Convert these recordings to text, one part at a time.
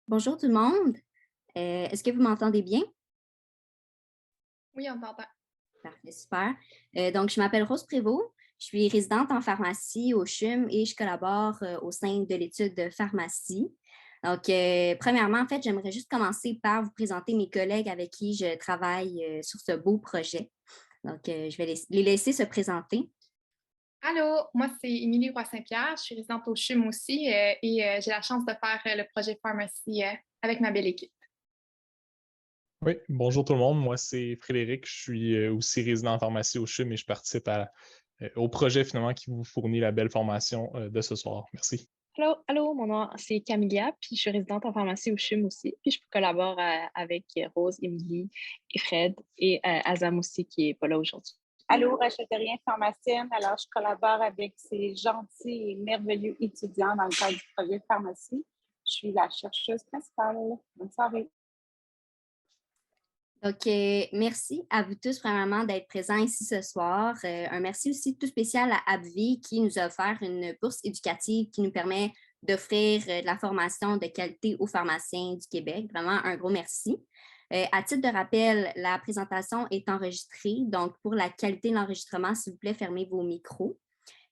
Bonjour tout le monde. Est-ce que vous m'entendez bien? Oui, on t'entend. Parfait, super. Donc, je m'appelle Rose Prévost. Je suis résidente en pharmacie au CHUM et je collabore au sein de l'étude de pharmacie. Donc, premièrement, en fait, j'aimerais juste commencer par vous présenter mes collègues avec qui je travaille sur ce beau projet. Donc, je vais les laisser se présenter. Allô, moi c'est Émilie Roy-Saint-Pierre, je suis résidente au CHUM aussi et j'ai la chance de faire le projet pharmacie avec ma belle équipe. Oui, bonjour tout le monde. Moi, c'est Frédéric. Je suis aussi résident en pharmacie au CHUM et je participe au projet finalement qui vous fournit la belle formation de ce soir. Merci. Allô, mon nom c'est Camilia, puis je suis résidente en pharmacie au CHUM aussi, puis je collabore avec Rose, Émilie et Fred et Azam aussi qui n'est pas là aujourd'hui. Allô, Rachel Terrien, pharmacienne. Alors, je collabore avec ces gentils et merveilleux étudiants dans le cadre du projet pharmacie. Je suis la chercheuse principale. Bonne soirée. Donc, merci à vous tous vraiment d'être présents ici ce soir. Un merci aussi tout spécial à AbbVie qui nous a offert une bourse éducative qui nous permet d'offrir de la formation de qualité aux pharmaciens du Québec. Vraiment un gros merci. À titre de rappel, la présentation est enregistrée. Donc, pour la qualité de l'enregistrement, s'il vous plaît, fermez vos micros.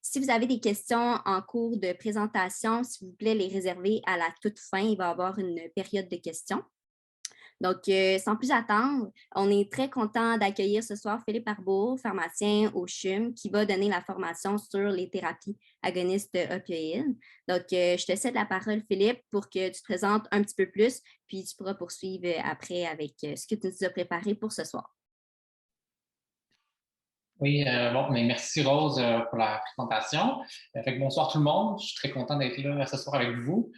Si vous avez des questions en cours de présentation, s'il vous plaît, les réserver à la toute fin. Il va y avoir une période de questions. Donc, sans plus attendre, on est très content d'accueillir ce soir Philippe Arbour, pharmacien au CHUM, qui va donner la formation sur les thérapies agonistes opioïdes. Donc, je te cède la parole, Philippe, pour que tu te présentes un petit peu plus, puis tu pourras poursuivre après avec ce que tu nous as préparé pour ce soir. Oui, bon, mais merci Rose pour la présentation. Fait que bonsoir tout le monde, je suis très content d'être là ce soir avec vous.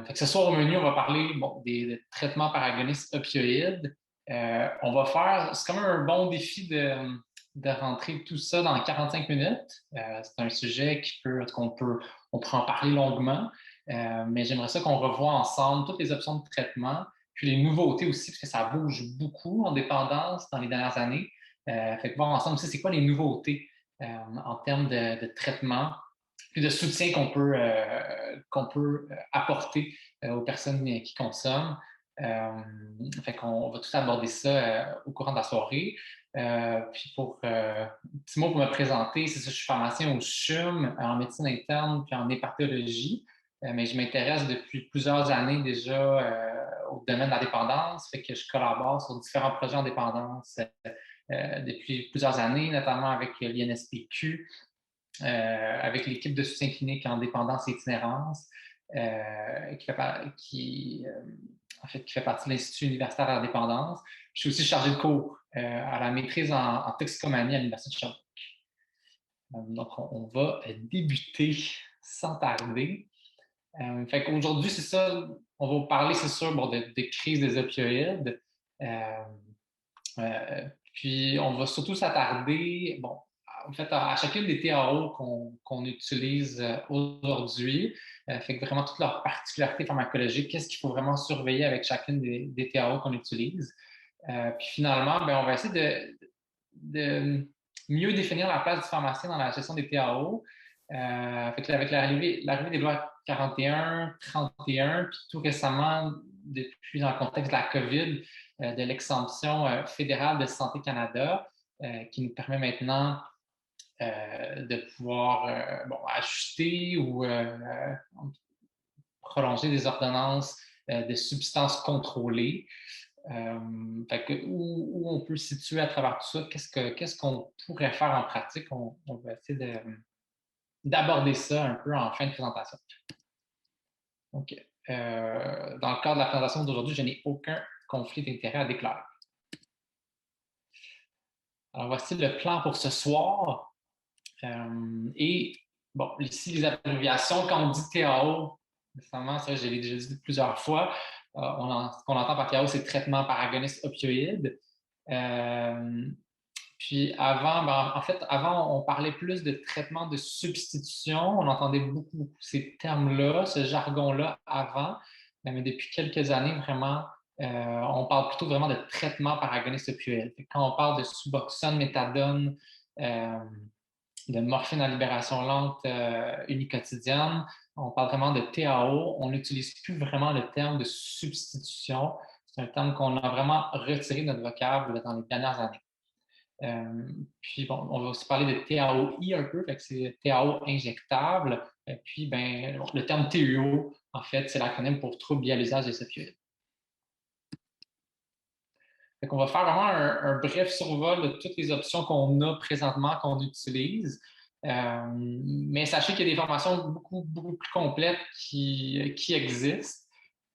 Fait que ce soir au menu, on va parler des traitements par agonistes opioïdes. On va faire, c'est quand même un bon défi de rentrer tout ça dans 45 minutes. C'est un sujet on peut en parler longuement, mais j'aimerais ça qu'on revoie ensemble toutes les options de traitement, puis les nouveautés aussi, parce que ça bouge beaucoup en dépendance dans les dernières années. Fait que voir ensemble aussi c'est quoi les nouveautés en termes de traitement puis de soutien qu'on peut apporter aux personnes qui consomment. Fait qu'on va tout aborder ça au courant de la soirée. Puis un petit mot pour me présenter, c'est ça, je suis pharmacien au CHUM en médecine interne puis en hépatologie. Mais je m'intéresse depuis plusieurs années déjà au domaine de la dépendance, fait que je collabore sur différents projets en dépendance depuis plusieurs années, notamment avec l'INSPQ, avec l'équipe de soutien clinique en dépendance et itinérance, qui fait partie de l'Institut universitaire à la dépendance. Je suis aussi chargé de cours à la maîtrise en toxicomanie à l'Université de Sherbrooke. Donc, on va débuter sans tarder. Fait qu'aujourd'hui, c'est ça, on va vous parler, c'est sûr, de crise des opioïdes. Puis, on va surtout s'attarder, en fait, à chacune des TAO qu'on utilise aujourd'hui. Fait que vraiment toutes leurs particularités pharmacologiques, qu'est-ce qu'il faut vraiment surveiller avec chacune des TAO qu'on utilise. Puis finalement, on va essayer de mieux définir la place du pharmacien dans la gestion des TAO. Fait que avec l'arrivée des lois 41, 31, puis tout récemment, depuis dans le contexte de la COVID, de l'exemption fédérale de Santé Canada, qui nous permet maintenant de pouvoir ajuster ou prolonger des ordonnances de substances contrôlées. Fait que où on peut se situer à travers tout ça, qu'est-ce qu'on pourrait faire en pratique? On va essayer d'aborder ça un peu en fin de présentation. Donc, dans le cadre de la présentation d'aujourd'hui, je n'ai aucun conflit d'intérêt à déclarer. Alors, voici le plan pour ce soir. Et ici, les abréviations, quand on dit TAO, récemment, ça, je l'ai déjà dit plusieurs fois, ce qu'on entend par TAO, c'est traitement par agoniste opioïde. Puis avant, on parlait plus de traitement de substitution. On entendait beaucoup ces termes-là, ce jargon-là avant. Mais depuis quelques années, vraiment, on parle plutôt vraiment de traitement par agoniste opioïde. Quand on parle de Suboxone, méthadone, de morphine à libération lente unicotidienne. On parle vraiment de TAO. On n'utilise plus vraiment le terme de substitution. C'est un terme qu'on a vraiment retiré de notre vocable dans les dernières années. Puis bon, on va aussi parler de TAOI un peu, fait que c'est TAO injectable. Puis ben, le terme TUO, en fait, c'est l'acronyme pour trouble lié à l'usage des opioïdes. Fait qu'on va faire vraiment un bref survol de toutes les options qu'on a présentement, qu'on utilise. Mais sachez qu'il y a des formations beaucoup plus complètes qui existent.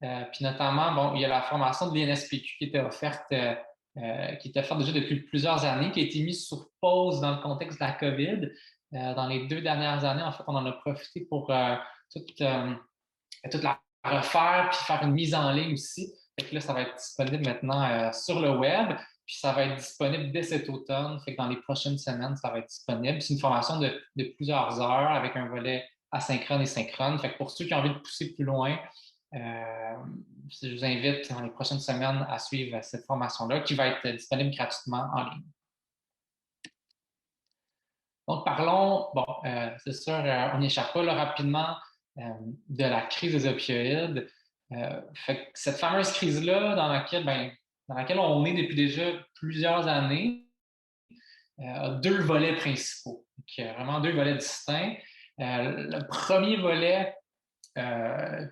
Puis notamment, bon, il y a la formation de l'INSPQ qui était offerte déjà depuis plusieurs années, qui a été mise sur pause dans le contexte de la COVID. Dans les 2 dernières années, en fait, on en a profité pour toute la refaire puis faire une mise en ligne aussi. Fait que là, ça va être disponible maintenant sur le web, puis ça va être disponible dès cet automne. Fait que dans les prochaines semaines, ça va être disponible. C'est une formation de plusieurs heures avec un volet asynchrone et synchrone. Fait que pour ceux qui ont envie de pousser plus loin, je vous invite dans les prochaines semaines à suivre cette formation-là qui va être disponible gratuitement en ligne. Donc, parlons, bon, c'est sûr, on n'échappe pas là, rapidement de la crise des opioïdes. Fait que cette fameuse crise-là dans laquelle on est depuis déjà plusieurs années a 2 volets principaux. Donc, vraiment 2 volets distincts. Le premier volet,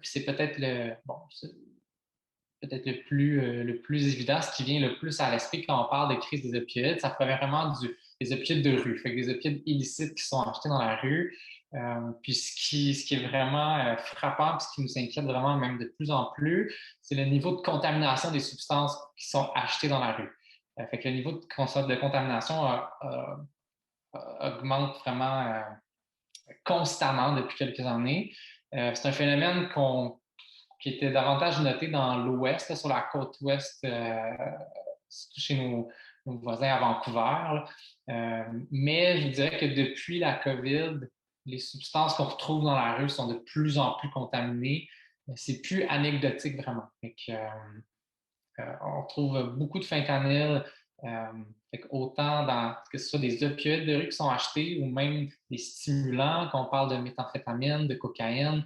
c'est peut-être le plus évident, ce qui vient le plus à l'esprit quand on parle de crise des opioïdes, ça provient vraiment des opioïdes de rue, fait que des opioïdes illicites qui sont achetés dans la rue. Puis ce qui est vraiment frappant, puis ce qui nous inquiète vraiment même de plus en plus, c'est le niveau de contamination des substances qui sont achetées dans la rue. Fait que le niveau de contamination augmente vraiment constamment depuis quelques années. C'est un phénomène qui était davantage noté dans l'Ouest, sur la côte ouest, surtout chez nos voisins à Vancouver. Mais je dirais que depuis la COVID, les substances qu'on retrouve dans la rue sont de plus en plus contaminées. C'est plus anecdotique vraiment. On trouve beaucoup de fentanyl, autant que ce soit des opioïdes de rue qui sont achetés ou même des stimulants, qu'on parle de méthamphétamine, de cocaïne.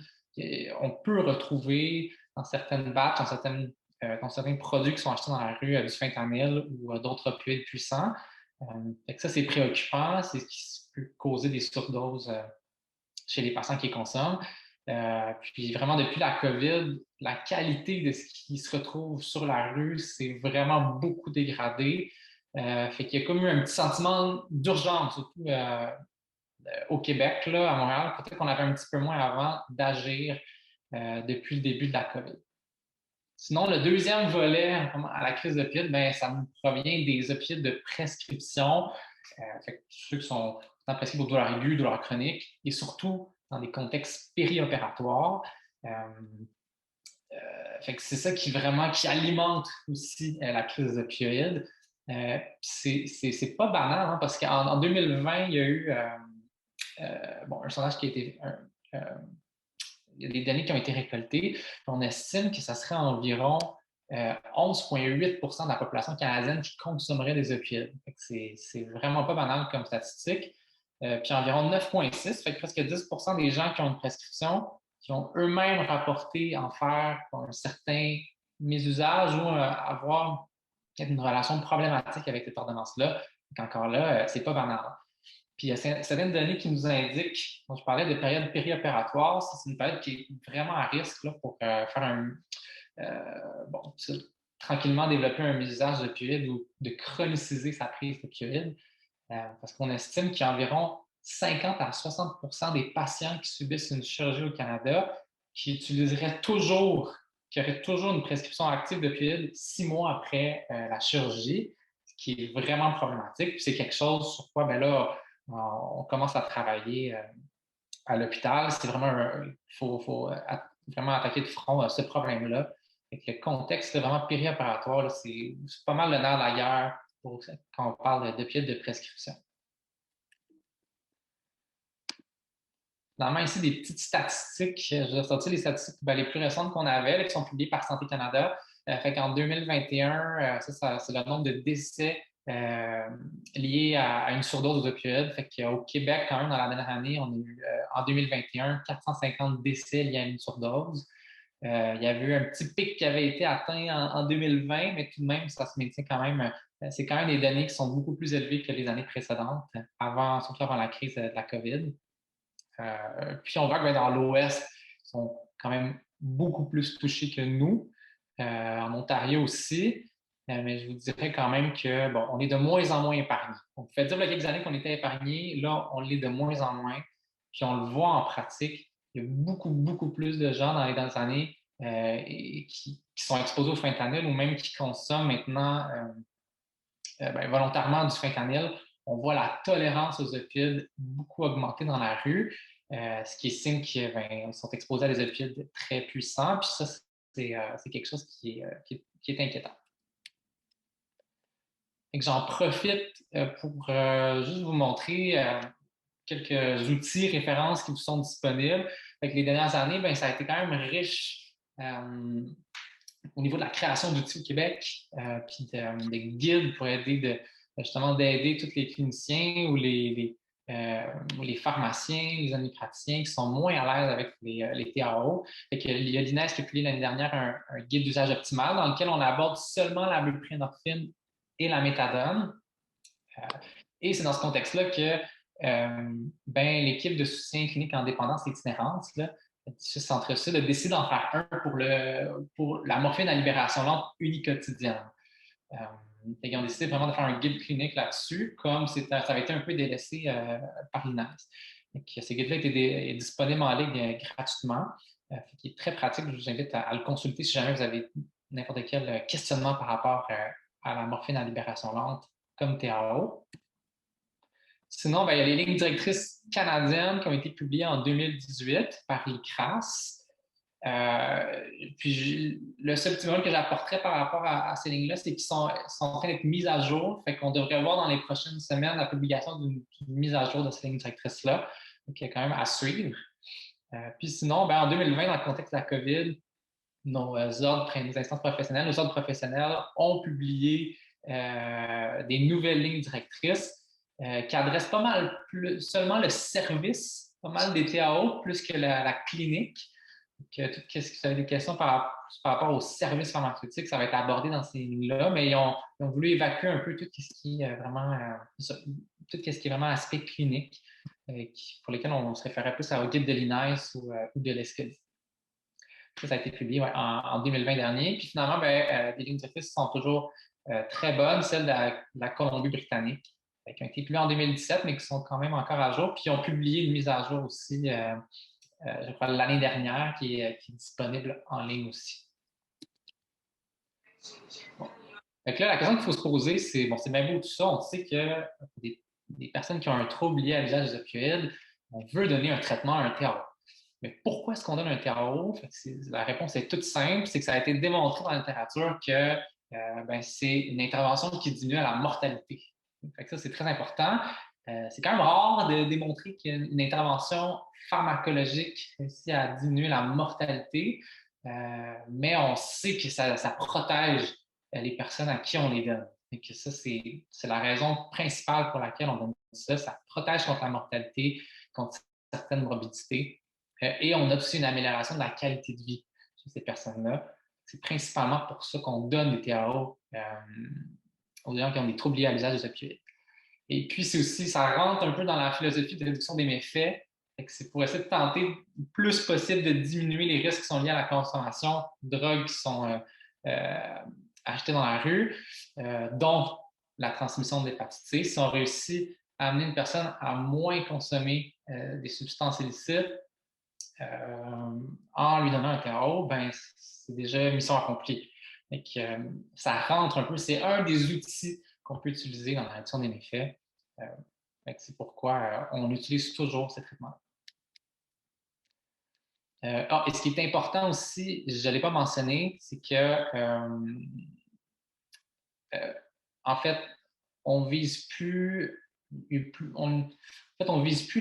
On peut retrouver dans certaines batches, dans certains produits qui sont achetés dans la rue du fentanyl ou d'autres opioïdes puissants. Ça, c'est préoccupant. C'est ce qui peut causer des surdoses chez les patients qui les consomment. Puis vraiment, depuis la COVID, la qualité de ce qui se retrouve sur la rue s'est vraiment beaucoup dégradée. Fait qu'il y a comme eu un petit sentiment d'urgence, surtout au Québec, là, à Montréal. Peut-être qu'on avait un petit peu moins avant d'agir depuis le début de la COVID. Sinon, le deuxième volet à la crise d'opioïdes, ça nous provient des opioïdes de prescription. Fait ceux qui sont prescrits pour douleur aiguë, douleur chronique, et surtout dans des contextes périopératoires. Fait que c'est ça qui alimente aussi la crise d'opioïdes. C'est pas banal, hein, parce qu'en 2020, il y a eu un sondage qui a été... il y a des données qui ont été récoltées. On estime que ça serait environ 11,8 % de la population canadienne qui consommerait des opioïdes. C'est vraiment pas banal comme statistique. Puis environ 9,6 %, fait que presque 10 % des gens qui ont une prescription, qui ont eux-mêmes rapporté en faire un certain mésusage ou avoir une relation problématique avec cette ordonnance-là. Encore là, c'est pas banal. Puis il y a certaines données qui nous indiquent, donc je parlais de période périopératoire, c'est une période qui est vraiment à risque là, pour faire tranquillement développer un usage d'opioïdes ou de chroniciser sa prise d'opioïdes. Parce qu'on estime qu'il y a environ 50 à 60 % des patients qui subissent une chirurgie au Canada qui auraient toujours une prescription active d'opioïdes 6 mois après la chirurgie, ce qui est vraiment problématique. Puis c'est quelque chose sur quoi, on commence à travailler à l'hôpital. C'est vraiment il faut vraiment attaquer de front ce problème-là. Le contexte vraiment périopératoire, c'est pas mal le nerf de la guerre quand on parle d'opioïdes de prescription. Dans ici, des petites statistiques. Je vais sortir les statistiques les plus récentes qu'on avait, là, qui sont publiées par Santé Canada. Fait qu'en 2021, c'est le nombre de décès liées à une surdose aux opioïdes. Fait qu'au Québec, quand même, dans la dernière année, on a eu en 2021 450 décès liés à une surdose. Il y avait eu un petit pic qui avait été atteint en 2020, mais tout de même, ça se maintient quand même. C'est quand même des données qui sont beaucoup plus élevées que les années précédentes, surtout avant la crise de la COVID. Puis on voit que dans l'Ouest, ils sont quand même beaucoup plus touchés que nous. En Ontario aussi. Mais je vous dirais quand même que on est de moins en moins épargnés. On fait dire il y a quelques années qu'on était épargnés, là, on l'est de moins en moins. Puis on le voit en pratique. Il y a beaucoup, beaucoup plus de gens dans les dernières années qui sont exposés au fentanyl ou même qui consomment maintenant volontairement du fentanyl. On voit la tolérance aux opioïdes beaucoup augmenter dans la rue, ce qui est signe qu'ils sont exposés à des opioïdes très puissants. Puis ça, c'est quelque chose qui est inquiétant. J'en profite pour juste vous montrer quelques outils, références qui vous sont disponibles. Les dernières années, ça a été quand même riche au niveau de la création d'outils au Québec, puis des guides pour aider justement d'aider tous les cliniciens ou les pharmaciens, les homéopaticiens qui sont moins à l'aise avec les TAO. Il y a l'INES qui a publié l'année dernière un guide d'usage optimal dans lequel on aborde seulement la buprenorphine et la méthadone. Et c'est dans ce contexte-là que l'équipe de soutien clinique en dépendance et itinérance, ce centre-ci, décide d'en faire un pour la morphine à libération lente uniquotidienne. Ils ont décidé vraiment de faire un guide clinique là-dessus, comme ça avait été un peu délaissé par l'INES. Ce guide-là est disponible en ligne gratuitement, qui est très pratique. Je vous invite à le consulter si jamais vous avez n'importe quel questionnement par rapport à la morphine à libération lente comme TAO. Sinon, il y a les lignes directrices canadiennes qui ont été publiées en 2018 par l'ICRAS. Puis le seul petit moment que j'apporterais par rapport à ces lignes-là, c'est qu'ils sont en train d'être mises à jour. Fait qu'on devrait voir dans les prochaines semaines la publication d'une mise à jour de ces lignes directrices-là. Donc, il y a quand même à suivre. Puis sinon, en 2020, dans le contexte de la COVID, nos instances professionnelles, nos ordres professionnels ont publié des nouvelles lignes directrices qui adressent pas mal plus seulement le service, pas mal des TAO, plus que la clinique. Donc, tout ce qui avez des questions par rapport aux services pharmaceutiques, ça va être abordé dans ces lignes-là, mais ils ont voulu évacuer un peu tout ce qui est vraiment aspect clinique, pour lesquels on se référait plus au guide de l'INES ou de l'ESCODI. Ça a été publié en 2020 dernier. Puis finalement, des lignes directrices sont toujours très bonnes, celles de la Colombie-Britannique, qui ont été publiées en 2017, mais qui sont quand même encore à jour. Puis ils ont publié une mise à jour aussi, je crois, l'année dernière, qui est disponible en ligne aussi. Bon. Donc là, la question qu'il faut se poser, c'est bien beau tout ça. On sait que des personnes qui ont un trouble lié à l'usage des opioïdes, on veut donner un traitement à un TAO. Mais pourquoi est-ce qu'on donne un TAO? La réponse est toute simple, c'est que ça a été démontré dans la littérature que c'est une intervention qui diminue la mortalité. Fait que ça, c'est très important. C'est quand même rare de démontrer qu'une intervention pharmacologique réussit à diminuer la mortalité, mais on sait que ça protège les personnes à qui on les donne. Et que ça, c'est la raison principale pour laquelle on donne ça. Ça protège contre la mortalité, contre certaines morbidités. Et on a aussi une amélioration de la qualité de vie chez ces personnes-là. C'est principalement pour ça qu'on donne des TAO aux gens qui ont des troubles liés à l'usage des opioïdes. Et puis, ça rentre un peu dans la philosophie de réduction des méfaits. C'est pour essayer de tenter le plus possible de diminuer les risques qui sont liés à la consommation de drogues qui sont achetées dans la rue, dont la transmission de l'hépatite C. Si on réussit à amener une personne à moins consommer des substances illicites, en lui donnant un TAO, c'est déjà mission accomplie. Donc, ça rentre un peu, c'est un des outils qu'on peut utiliser dans la réduction des méfaits. C'est pourquoi on utilise toujours ces traitements. Et ce qui est important aussi, je ne l'ai pas mentionné, c'est que en fait, on vise plus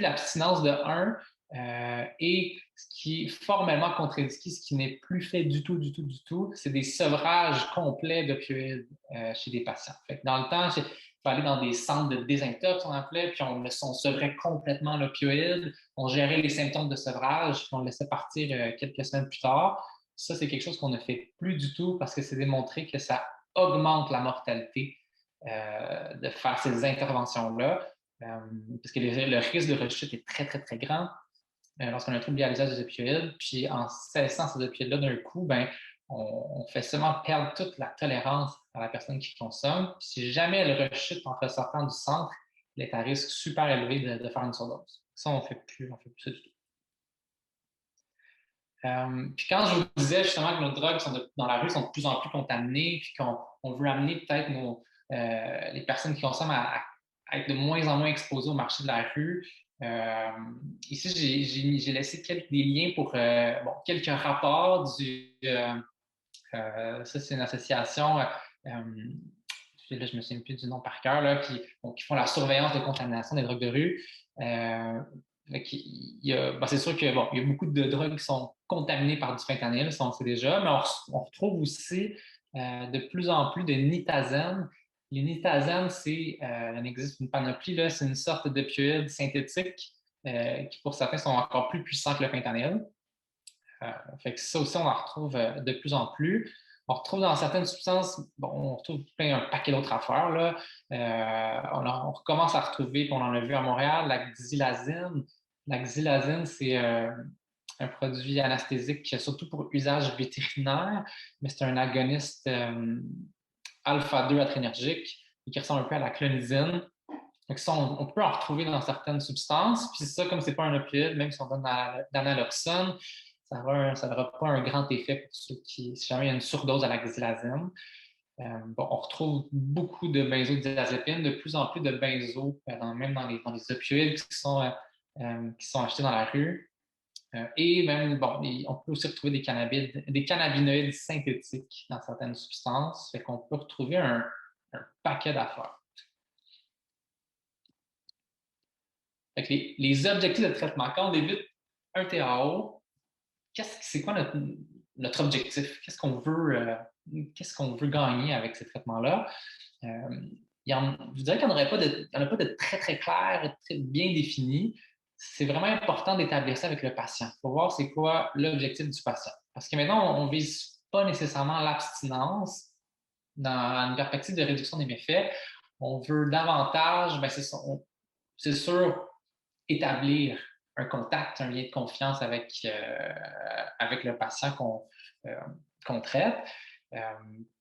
l'abstinence de 1, Et ce qui est formellement contre-indiqué, ce qui n'est plus fait du tout, c'est des sevrages complets d'opioïdes chez des patients. Fait que dans le temps, il fallait aller dans des centres de désintox, on appelait, puis on sevrait complètement l'opioïde, on gérait les symptômes de sevrage, puis on le laissait partir quelques semaines plus tard. Ça, c'est quelque chose qu'on ne fait plus du tout parce que c'est démontré que ça augmente la mortalité de faire ces interventions-là, parce que le risque de rechute est très, très, très grand lorsqu'on a un trouble lié à l'usage des opioïdes. Puis en cessant ces opioïdes-là d'un coup, ben, on fait seulement perdre toute la tolérance à la personne qui consomme. Puis si jamais elle rechute en ressortant du centre, elle est à risque super élevé de faire une surdose. Ça, on ne fait plus ça du tout. Puis quand je vous disais justement que nos drogues dans la rue sont de plus en plus contaminées, puis qu'on veut amener peut-être les personnes qui consomment à être de moins en moins exposées au marché de la rue, ici j'ai laissé des liens pour quelques rapports ça c'est une association, là je ne me souviens plus du nom par cœur, là, qui font la surveillance de contamination des drogues de rue. C'est sûr qu'il y a beaucoup de drogues qui sont contaminées par du fentanyl, ça on le sait déjà, mais on retrouve aussi de plus en plus de nitazène. Les nitazènes, il existe une panoplie, là, c'est une sorte d'opioïde synthétique qui, pour certains, sont encore plus puissants que le fentanyl. Fait que ça aussi, on en retrouve de plus en plus. On retrouve dans certaines substances, on retrouve un paquet d'autres affaires, là. On recommence à retrouver, puis on en a vu à Montréal, la xylazine. La xylazine, c'est un produit anesthésique surtout pour usage vétérinaire, mais c'est un agoniste alpha-2 adrénergique qui ressemble un peu à la clonidine. Donc ça, on peut en retrouver dans certaines substances. Puis ça, comme ce n'est pas un opioïde, même si on donne de l'analoxone, ça n'aura pas un grand effet pour ceux si jamais il y a une surdose à la xylazine. On retrouve beaucoup de benzodiazépines, de plus en plus de benzos, même dans les opioïdes qui sont achetés dans la rue. Et même, on peut aussi retrouver des cannabinoïdes synthétiques dans certaines substances. Fait qu'on peut retrouver un paquet d'affaires. Fait que les objectifs de traitement, quand on débute un TAO, c'est quoi notre objectif? Qu'est-ce qu'on veut gagner avec ces traitements-là? Je dirais qu'il n'y en a pas de très, très clair, très bien défini. C'est vraiment important d'établir ça avec le patient. Il faut voir c'est quoi l'objectif du patient. Parce que maintenant, on ne vise pas nécessairement l'abstinence dans une perspective de réduction des méfaits. On veut davantage, c'est sûr, établir un contact, un lien de confiance avec le patient qu'on traite.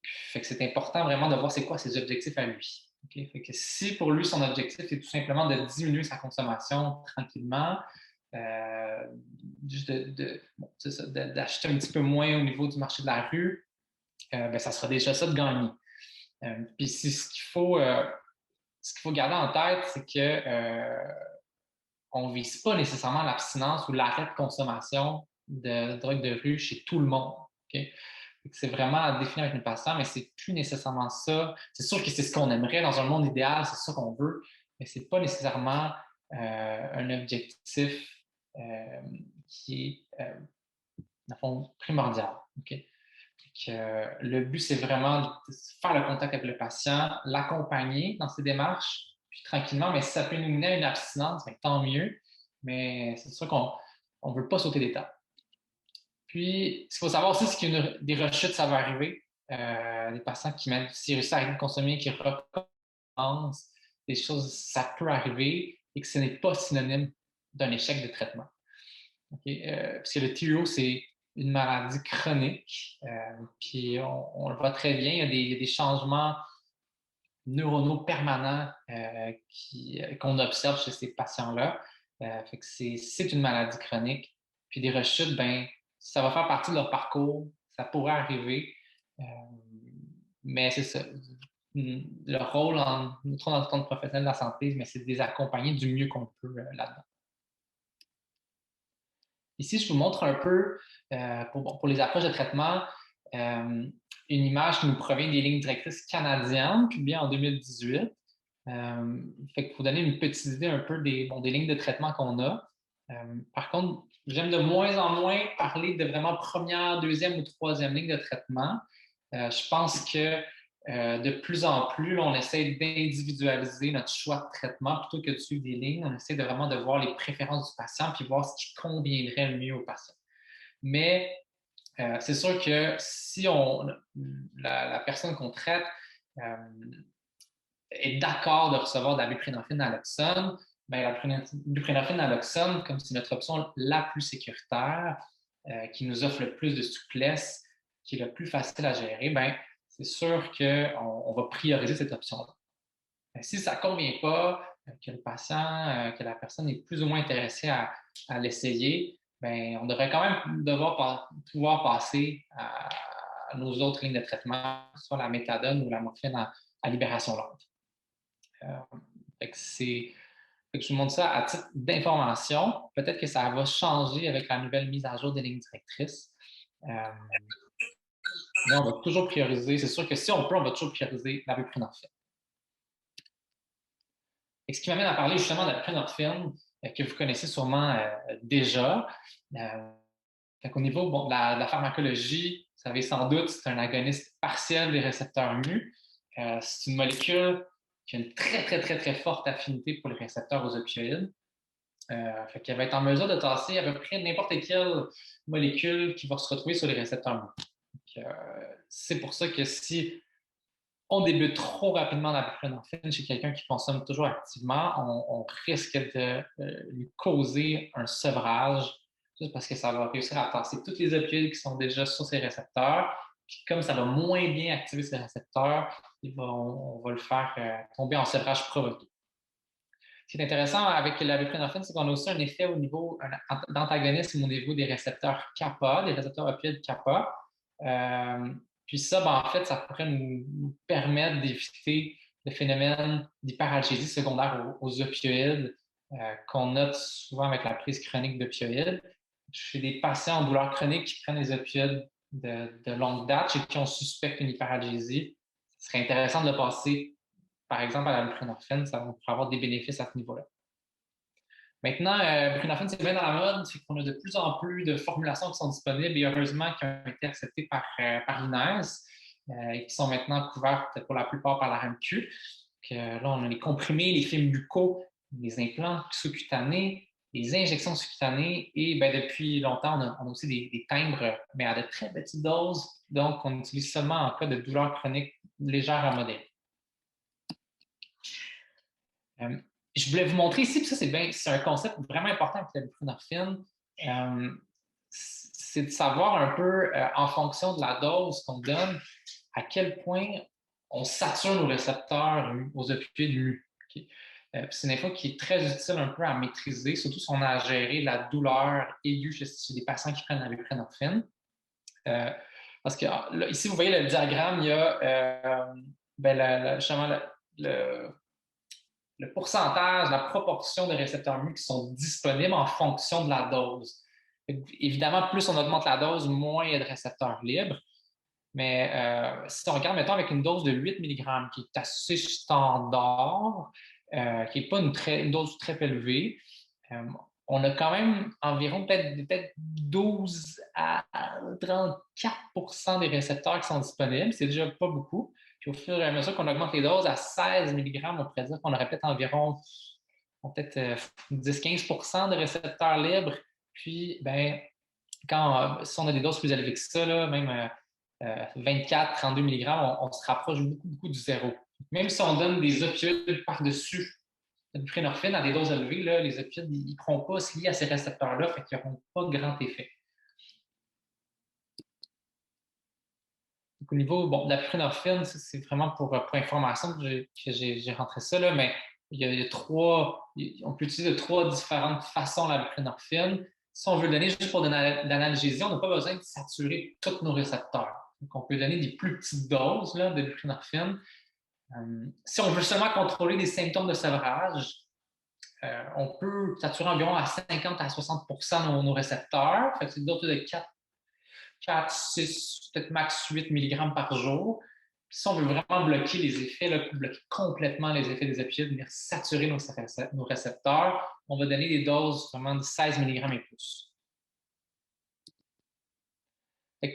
Fait que c'est important vraiment de voir c'est quoi ses objectifs à lui. Okay? Fait que si pour lui, son objectif est tout simplement de diminuer sa consommation tranquillement, juste d'acheter un petit peu moins au niveau du marché de la rue, ça sera déjà ça de gagner. Puis ce qu'il faut garder en tête, c'est que on ne vise pas nécessairement l'abstinence ou l'arrêt de consommation de drogue de rue chez tout le monde. Okay? C'est vraiment à définir avec le patient, mais c'est plus nécessairement ça. C'est sûr que c'est ce qu'on aimerait dans un monde idéal, c'est ça qu'on veut, mais c'est pas nécessairement un objectif qui est, dans le fond, primordial. Okay? Le but, c'est vraiment de faire le contact avec le patient, l'accompagner dans ses démarches, puis tranquillement, mais si ça peut nous mener à une abstinence, tant mieux, mais c'est sûr qu'on ne veut pas sauter d'étape. Puis, ce qu'il faut savoir aussi, c'est qu'il y a des rechutes, ça va arriver. Des patients qui, même s'ils réussissent à arrêter de consommer, qui recommencent, des choses, ça peut arriver et que ce n'est pas synonyme d'un échec de traitement. Okay? Parce que le TRO, c'est une maladie chronique, puis on le voit très bien, il y a des changements neuronaux permanents qu'on observe chez ces patients-là. Fait que c'est une maladie chronique. Puis des rechutes, ça va faire partie de leur parcours, ça pourrait arriver, mais c'est ça. Le rôle, dans le temps de professionnel de la santé, mais c'est de les accompagner du mieux qu'on peut là-dedans. Ici, je vous montre un peu, pour les approches de traitement, une image qui nous provient des lignes directrices canadiennes, publiées en 2018. Fait que pour donner une petite idée un peu des lignes de traitement qu'on a. Par contre, j'aime de moins en moins parler de vraiment première, deuxième ou troisième ligne de traitement. Je pense que de plus en plus, là, on essaie d'individualiser notre choix de traitement plutôt que de suivre des lignes. On essaie vraiment de voir les préférences du patient puis voir ce qui conviendrait le mieux au patient. Mais c'est sûr que si la personne qu'on traite est d'accord de recevoir de la buprenorphine naloxone, bien, la buprenorphine naloxone, comme c'est notre option la plus sécuritaire, qui nous offre le plus de souplesse, qui est le plus facile à gérer, bien, c'est sûr qu'on va prioriser cette option-là. Si ça ne convient pas, que le patient, que la personne est plus ou moins intéressée à l'essayer, bien, on devrait quand même pouvoir passer à nos autres lignes de traitement, soit la méthadone ou la morphine à libération lente. Je vous montre ça à titre d'information. Peut-être que ça va changer avec la nouvelle mise à jour des lignes directrices. Mais on va toujours prioriser. C'est sûr que si on peut, on va toujours prioriser la buprenorphine. Et ce qui m'amène à parler justement de la buprenorphine que vous connaissez sûrement déjà. Au niveau de la pharmacologie, vous savez sans doute, c'est un agoniste partiel des récepteurs mu. C'est une molécule qui a une très, très, très, très forte affinité pour les récepteurs aux opioïdes. Qu'elle va être en mesure de tasser à peu près n'importe quelle molécule qui va se retrouver sur les récepteurs mu. C'est pour ça que si on débute trop rapidement la buprenorphine chez quelqu'un qui consomme toujours activement, on risque de lui causer un sevrage, juste parce que ça va réussir à tasser tous les opioïdes qui sont déjà sur ces récepteurs. Puis comme ça va moins bien activer ces récepteurs, on va le faire tomber en sevrage provoqué. Ce qui est intéressant avec la buprenorphine, c'est qu'on a aussi un effet au niveau d'antagonisme au niveau des récepteurs kappa, des récepteurs opioïdes kappa. Puis ça, en fait, ça pourrait nous permettre d'éviter le phénomène d'hyperalgésie secondaire aux opioïdes qu'on note souvent avec la prise chronique d'opioïdes. Chez des patients en douleur chronique qui prennent des opioïdes de longue date et qui ont suspecté une hyperalgésie, ce serait intéressant de le passer, par exemple, à la buprenorphine. Ça pourrait avoir des bénéfices à ce niveau-là. Maintenant, buprenorphine, c'est bien dans la mode, c'est qu'on a de plus en plus de formulations qui sont disponibles et heureusement qui ont été acceptées par l'INES et qui sont maintenant couvertes pour la plupart par la RAMQ. Là, on a les comprimés, les films buccaux, les implants sous-cutanés, les injections sous-cutanées et depuis longtemps, on a aussi des timbres, mais à de très petites doses. Donc, on utilise seulement en cas de douleur chronique légère à modérée. Je voulais vous montrer ici, puis ça, c'est un concept vraiment important avec la buprenorphine. C'est de savoir un peu, en fonction de la dose qu'on donne, à quel point on sature nos récepteurs aux opioïdes mu. Okay? C'est une info qui est très utile un peu à maîtriser, surtout si on a à gérer la douleur aiguë chez des patients qui prennent la buprenorphine. Parce que là, ici, vous voyez le diagramme, il y a le pourcentage, la proportion de récepteurs mu qui sont disponibles en fonction de la dose. Évidemment, plus on augmente la dose, moins il y a de récepteurs libres. Mais si on regarde, mettons, avec une dose de 8 mg, qui est assez standard, qui n'est pas une dose très élevée, on a quand même environ peut-être 12 à 34 % des récepteurs qui sont disponibles. C'est déjà pas beaucoup. Puis au fur et à mesure qu'on augmente les doses à 16 mg, on pourrait dire qu'on aurait peut-être environ 10-15 % de récepteurs libres. Puis, si on a des doses plus élevées que ça, là, même 24-32 mg, on se rapproche beaucoup du zéro. Même si on donne des opioïdes par-dessus la buprenorphine à des doses élevées, là, les opioïdes, ils ne pourront pas se lier à ces récepteurs-là, fait qu'ils n'auront pas de grand effet. Donc, au niveau de la buprenorphine, c'est vraiment pour information que j'ai rentré ça, là, mais il y a on peut utiliser de 3 différentes façons la buprenorphine. Si on veut le donner juste pour de l'analgésie, on n'a pas besoin de saturer tous nos récepteurs. Donc, on peut donner des plus petites doses là, de buprenorphine. Si on veut seulement contrôler des symptômes de sevrage, on peut saturer environ à 50 à 60 % nos récepteurs. C'est d'autres de 4, 6, peut-être max 8 mg par jour. Si on veut vraiment bloquer les effets, là, bloquer complètement les effets des opioïdes, venir saturer nos récepteurs, on va donner des doses vraiment de 16 mg et plus.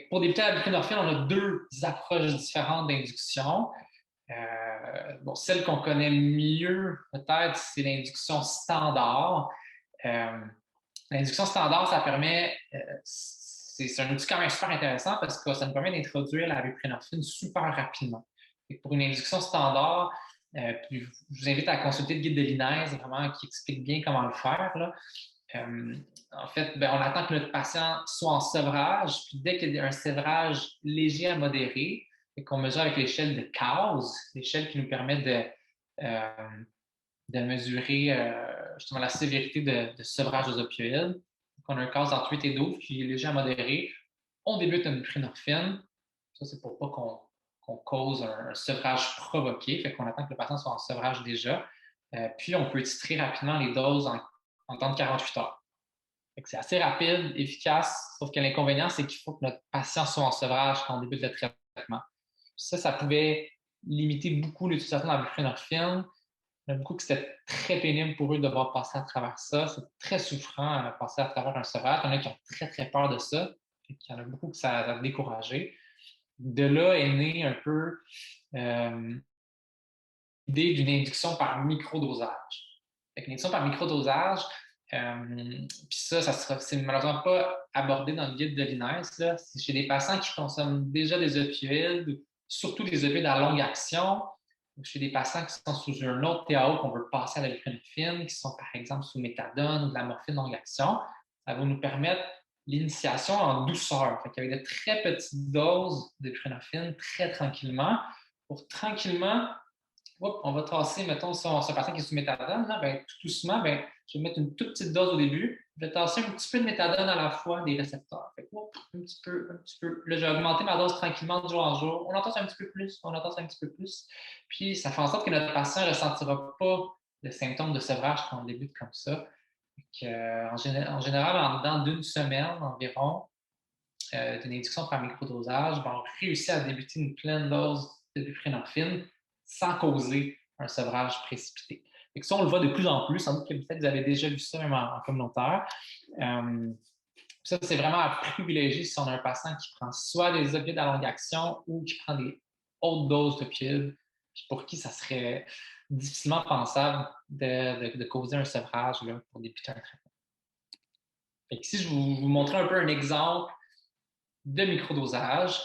Pour débuter la buprenorphine, on a deux approches différentes d'induction. Celle qu'on connaît mieux, peut-être, c'est l'induction standard. L'induction standard, ça permet, c'est un outil quand même super intéressant parce que ça nous permet d'introduire la buprenorphine super rapidement. Pour une induction standard, puis je vous invite à consulter le guide de l'INES, vraiment, qui explique bien comment le faire, là. En fait, on attend que notre patient soit en sevrage, puis dès qu'il y a un sévrage léger à modéré, et qu'on mesure avec l'échelle de CAUS, l'échelle qui nous permet de mesurer justement la sévérité de sevrage aux opioïdes. Donc, on a un CAUS entre 8 et 12 qui est léger à modéré. On débute une buprenorphine. Ça, c'est pour pas qu'on cause un sevrage provoqué, fait qu'on attend que le patient soit en sevrage déjà. Puis, on peut titrer rapidement les doses en temps de 48 heures. C'est assez rapide, efficace, sauf que l'inconvénient, c'est qu'il faut que notre patient soit en sevrage quand on débute le traitement. Ça pouvait limiter beaucoup l'utilisation de la buprenorphine. Il y en a beaucoup qui c'était très pénible pour eux de devoir passer à travers ça. C'est très souffrant de passer à travers un sevrage. Il y en a qui ont très, très peur de ça. Il y en a beaucoup que ça a découragé. De là est née un peu l'idée d'une induction par microdosage. Une induction par microdosage, puis ça c'est malheureusement pas abordé dans le guide de l'INES. C'est chez des patients qui consomment déjà des opioïdes, surtout des opioïdes à longue action, ou chez des patients qui sont sous un autre TAO qu'on veut passer à la buprenorphine, qui sont par exemple sous méthadone ou de la morphine longue action. Ça va nous permettre l'initiation en douceur. Avec de très petites doses de buprenorphine, très tranquillement, pour tranquillement, on va tasser, mettons, si on a un patient qui est sous méthadone, là, tout doucement, je vais mettre une toute petite dose au début. Je vais tasser un petit peu de méthadone à la fois des récepteurs. Un petit peu. Là, je vais augmenter ma dose tranquillement de jour en jour. On en tasse un petit peu plus, Puis, ça fait en sorte que notre patient ne ressentira pas le symptôme de sevrage quand on débute comme ça. En général, en dedans d'une semaine environ, d'une induction par microdosage, on réussit à débuter une pleine dose de buprenorphine sans causer un sevrage précipité. Et ça, on le voit de plus en plus. Sans doute que peut-être vous avez déjà vu ça même en communautaire. Ça, c'est vraiment à privilégier si on a un patient qui prend soit des opioïdes à longue action ou qui prend des hautes doses d'opioïdes, pour qui ça serait difficilement pensable de causer un sevrage là, pour débuter un traitement. Ici, je vais vous montrer un peu un exemple de microdosage.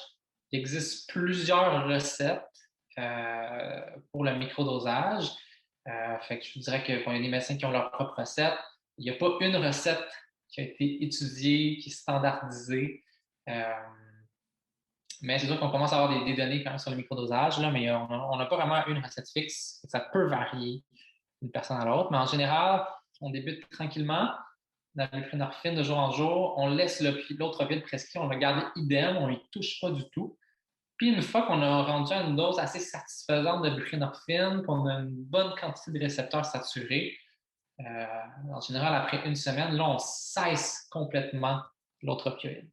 Il existe plusieurs recettes pour le microdosage. Je vous dirais qu'il y a des médecins qui ont leur propre recette. Il n'y a pas une recette qui a été étudiée, qui est standardisée. Mais c'est sûr qu'on commence à avoir des données quand même sur le microdosage, là, mais on n'a pas vraiment une recette fixe. Ça peut varier d'une personne à l'autre. Mais en général, on débute tranquillement dans la buprenorphine de jour en jour. On laisse l'autre opioïde prescrit, on le garde idem, on n'y touche pas du tout. Puis une fois qu'on a rendu à une dose assez satisfaisante de buprenorphine, qu'on a une bonne quantité de récepteurs saturés, en général, après une semaine, là, on cesse complètement l'autre opioïde.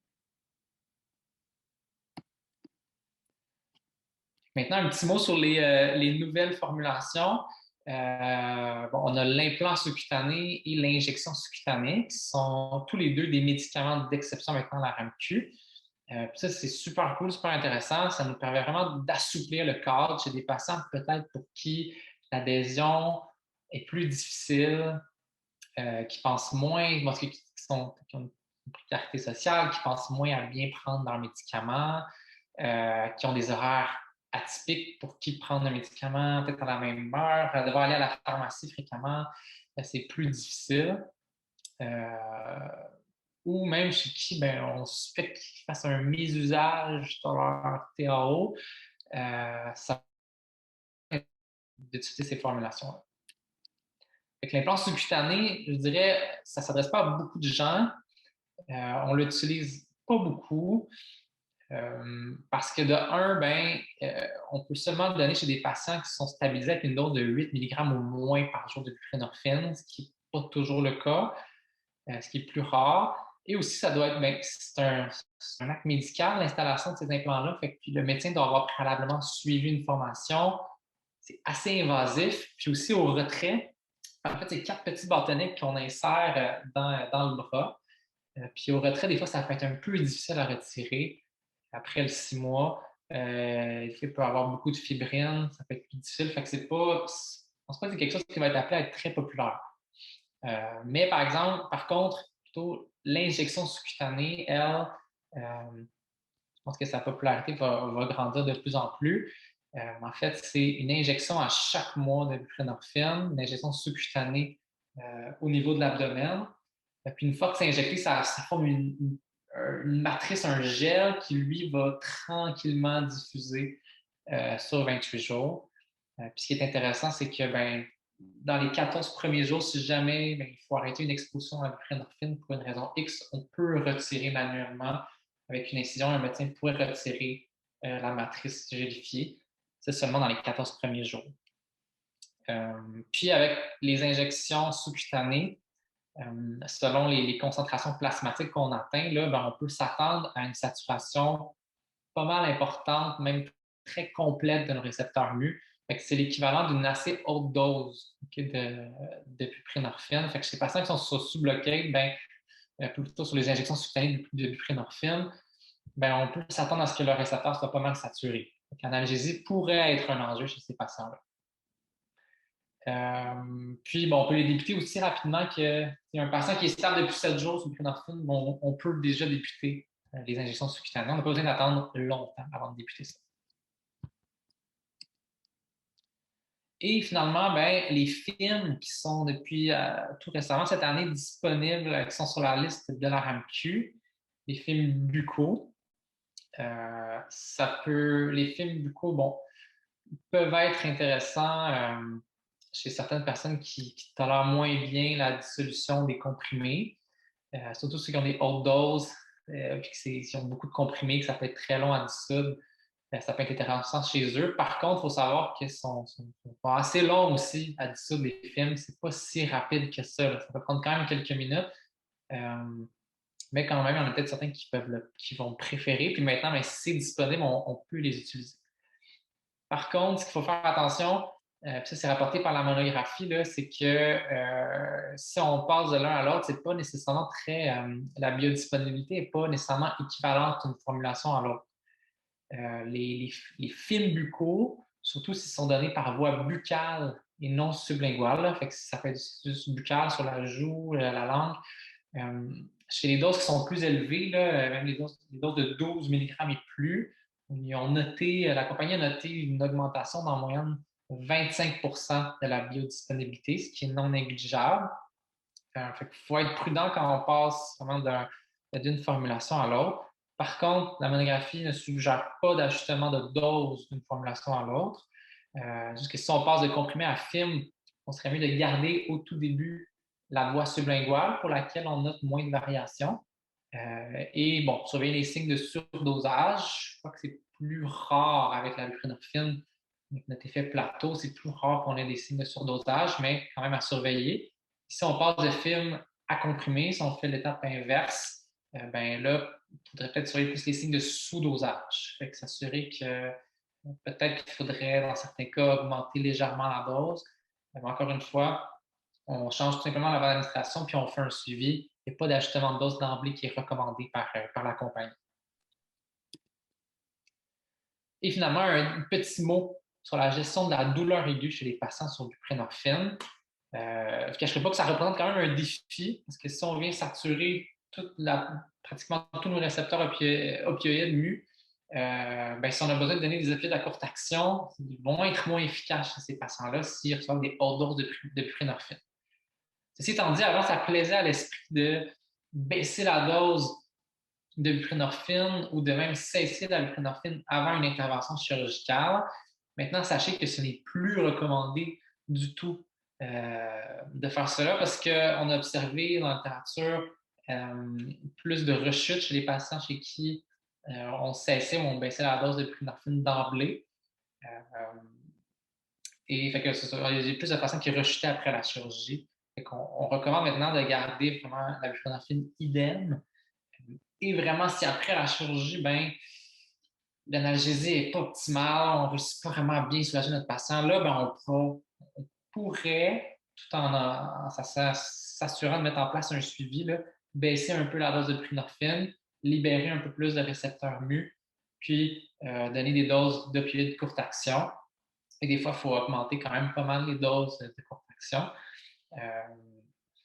Maintenant, un petit mot sur les nouvelles formulations. On a l'implant sous-cutané et l'injection sous-cutanée, qui sont tous les deux des médicaments d'exception maintenant à la RAMQ. Ça, c'est super cool, super intéressant. Ça nous permet vraiment d'assouplir le cadre chez des patients peut-être pour qui l'adhésion est plus difficile, qui pensent moins, qui ont une précarité sociale, qui pensent moins à bien prendre leurs médicaments, qui ont des horaires atypiques pour qui prendre un médicament peut-être à la même heure, devoir aller à la pharmacie fréquemment, c'est plus difficile. Ou même chez qui on suspecte qu'ils fassent un mésusage dans leur TAO, ça permet d'utiliser ces formulations-là. L'implant sous-cutané, je dirais, ça ne s'adresse pas à beaucoup de gens. On ne l'utilise pas beaucoup parce que de un, on peut seulement le donner chez des patients qui sont stabilisés avec une dose de 8 mg ou moins par jour de buprenorphine, ce qui n'est pas toujours le cas, ce qui est plus rare. Et aussi, ça doit être, c'est un acte médical, l'installation de ces implants-là. Fait que puis le médecin doit avoir préalablement suivi une formation. C'est assez invasif. Puis aussi au retrait, en fait, c'est 4 petits bâtonnets qu'on insère dans le bras. Puis au retrait, des fois, ça peut être un peu difficile à retirer. Après le 6 mois, il peut y avoir beaucoup de fibrine, ça peut être plus difficile. Fait que c'est pas, je pense pas que c'est quelque chose qui va être appelé à être très populaire. Mais par contre, plutôt l'injection sous-cutanée, elle, je pense que sa popularité va grandir de plus en plus. En fait, c'est une injection à chaque mois de buprenorphine, une injection sous-cutanée au niveau de l'abdomen. Puis une fois que c'est injecté, ça forme une matrice, un gel qui, lui, va tranquillement diffuser sur 28 jours. Puis ce qui est intéressant, c'est que dans les 14 premiers jours, si jamais il faut arrêter une exposition à la buprenorphine pour une raison X, on peut retirer manuellement avec une incision. Un médecin pourrait retirer la matrice gélifiée. C'est seulement dans les 14 premiers jours. Puis avec les injections sous-cutanées, selon les concentrations plasmatiques qu'on atteint, là, on peut s'attendre à une saturation pas mal importante, même très complète de nos récepteurs mu. C'est l'équivalent d'une assez haute dose de buprenorphine. Fait que chez les patients qui sont sous bloquade, plutôt sur les injections sous-cutanées de buprenorphine, on peut s'attendre à ce que le récepteur soit pas mal saturé. L'analgésie pourrait être un enjeu chez ces patients-là. Puis, on peut les débuter aussi rapidement que si un patient qui est stable depuis 7 jours sous buprenorphine, on peut déjà débuter les injections sous-cutanées. On n'a pas besoin d'attendre longtemps avant de débuter ça. Et finalement, les films qui sont depuis tout récemment cette année disponibles, qui sont sur la liste de la RAMQ, les films buccaux. Les films buccaux, peuvent être intéressants chez certaines personnes qui tolèrent moins bien la dissolution des comprimés, surtout ceux qui ont des hautes doses, puis qui ont beaucoup de comprimés, que ça peut être très long à dissoudre. Ça peut être intéressant chez eux. Par contre, il faut savoir qu'ils sont pas assez longs aussi à dissoudre les films. C'est pas si rapide que ça, là. Ça peut prendre quand même quelques minutes. Mais quand même, il y en a peut-être certains qui vont préférer. Puis maintenant, si c'est disponible, on peut les utiliser. Par contre, ce qu'il faut faire attention, ça c'est rapporté par la monographie, c'est que si on passe de l'un à l'autre, c'est pas nécessairement la biodisponibilité n'est pas nécessairement équivalente d'une formulation à l'autre. Les films buccaux, surtout s'ils sont donnés par voie buccale et non sublinguale, fait que ça peut être juste buccale sur la joue, la langue. Chez les doses qui sont plus élevées, même les doses de 12 mg et plus, la compagnie a noté une augmentation d'en moyenne 25 de la biodisponibilité, ce qui est non négligeable. Il faut être prudent quand on passe vraiment d'une formulation à l'autre. Par contre, la monographie ne suggère pas d'ajustement de dose d'une formulation à l'autre. Juste que si on passe de comprimé à film, on serait mieux de garder au tout début la voie sublinguale pour laquelle on note moins de variations. Et surveiller les signes de surdosage. Je crois que c'est plus rare avec la buprenorphine, avec notre effet plateau, c'est plus rare qu'on ait des signes de surdosage, mais quand même à surveiller. Si on passe de film à comprimé, si on fait l'étape inverse, là, il faudrait peut-être surveiller plus les signes de sous-dosage. Fait que s'assurer que peut-être qu'il faudrait, dans certains cas, augmenter légèrement la dose. Mais encore une fois, on change tout simplement la d'administration puis on fait un suivi. Il n'y a pas d'ajustement de dose d'emblée qui est recommandé par la compagnie. Et finalement, un petit mot sur la gestion de la douleur aiguë chez les patients sur buprenorphine. Je ne cacherai pas que ça représente quand même un défi, parce que si on vient saturer pratiquement tous nos récepteurs opioïdes mu, si on a besoin de donner des opioïdes à courte action, ils vont être moins efficaces chez ces patients-là s'ils reçoivent des hautes doses de buprenorphine. Ceci étant dit, avant, ça plaisait à l'esprit de baisser la dose de buprenorphine ou de même cesser la buprenorphine avant une intervention chirurgicale. Maintenant, sachez que ce n'est plus recommandé du tout de faire cela parce qu'on a observé dans la littérature plus de rechutes chez les patients chez qui on cessait ou on baissait la dose de buprenorphine d'emblée. Et fait que il y a plus de patients qui rechutaient après la chirurgie. On recommande maintenant de garder vraiment la buprenorphine idem Et vraiment, si après la chirurgie, ben, l'analgésie n'est pas optimale, on ne réussit pas vraiment à bien soulager notre patient, là, ben, on pourrait, tout en s'assurant de mettre en place un suivi, là, baisser un peu la dose de prénorphine, libérer un peu plus de récepteurs mu, puis donner des doses d'opioïdes de courte action. Et des fois, il faut augmenter quand même pas mal les doses de courte action.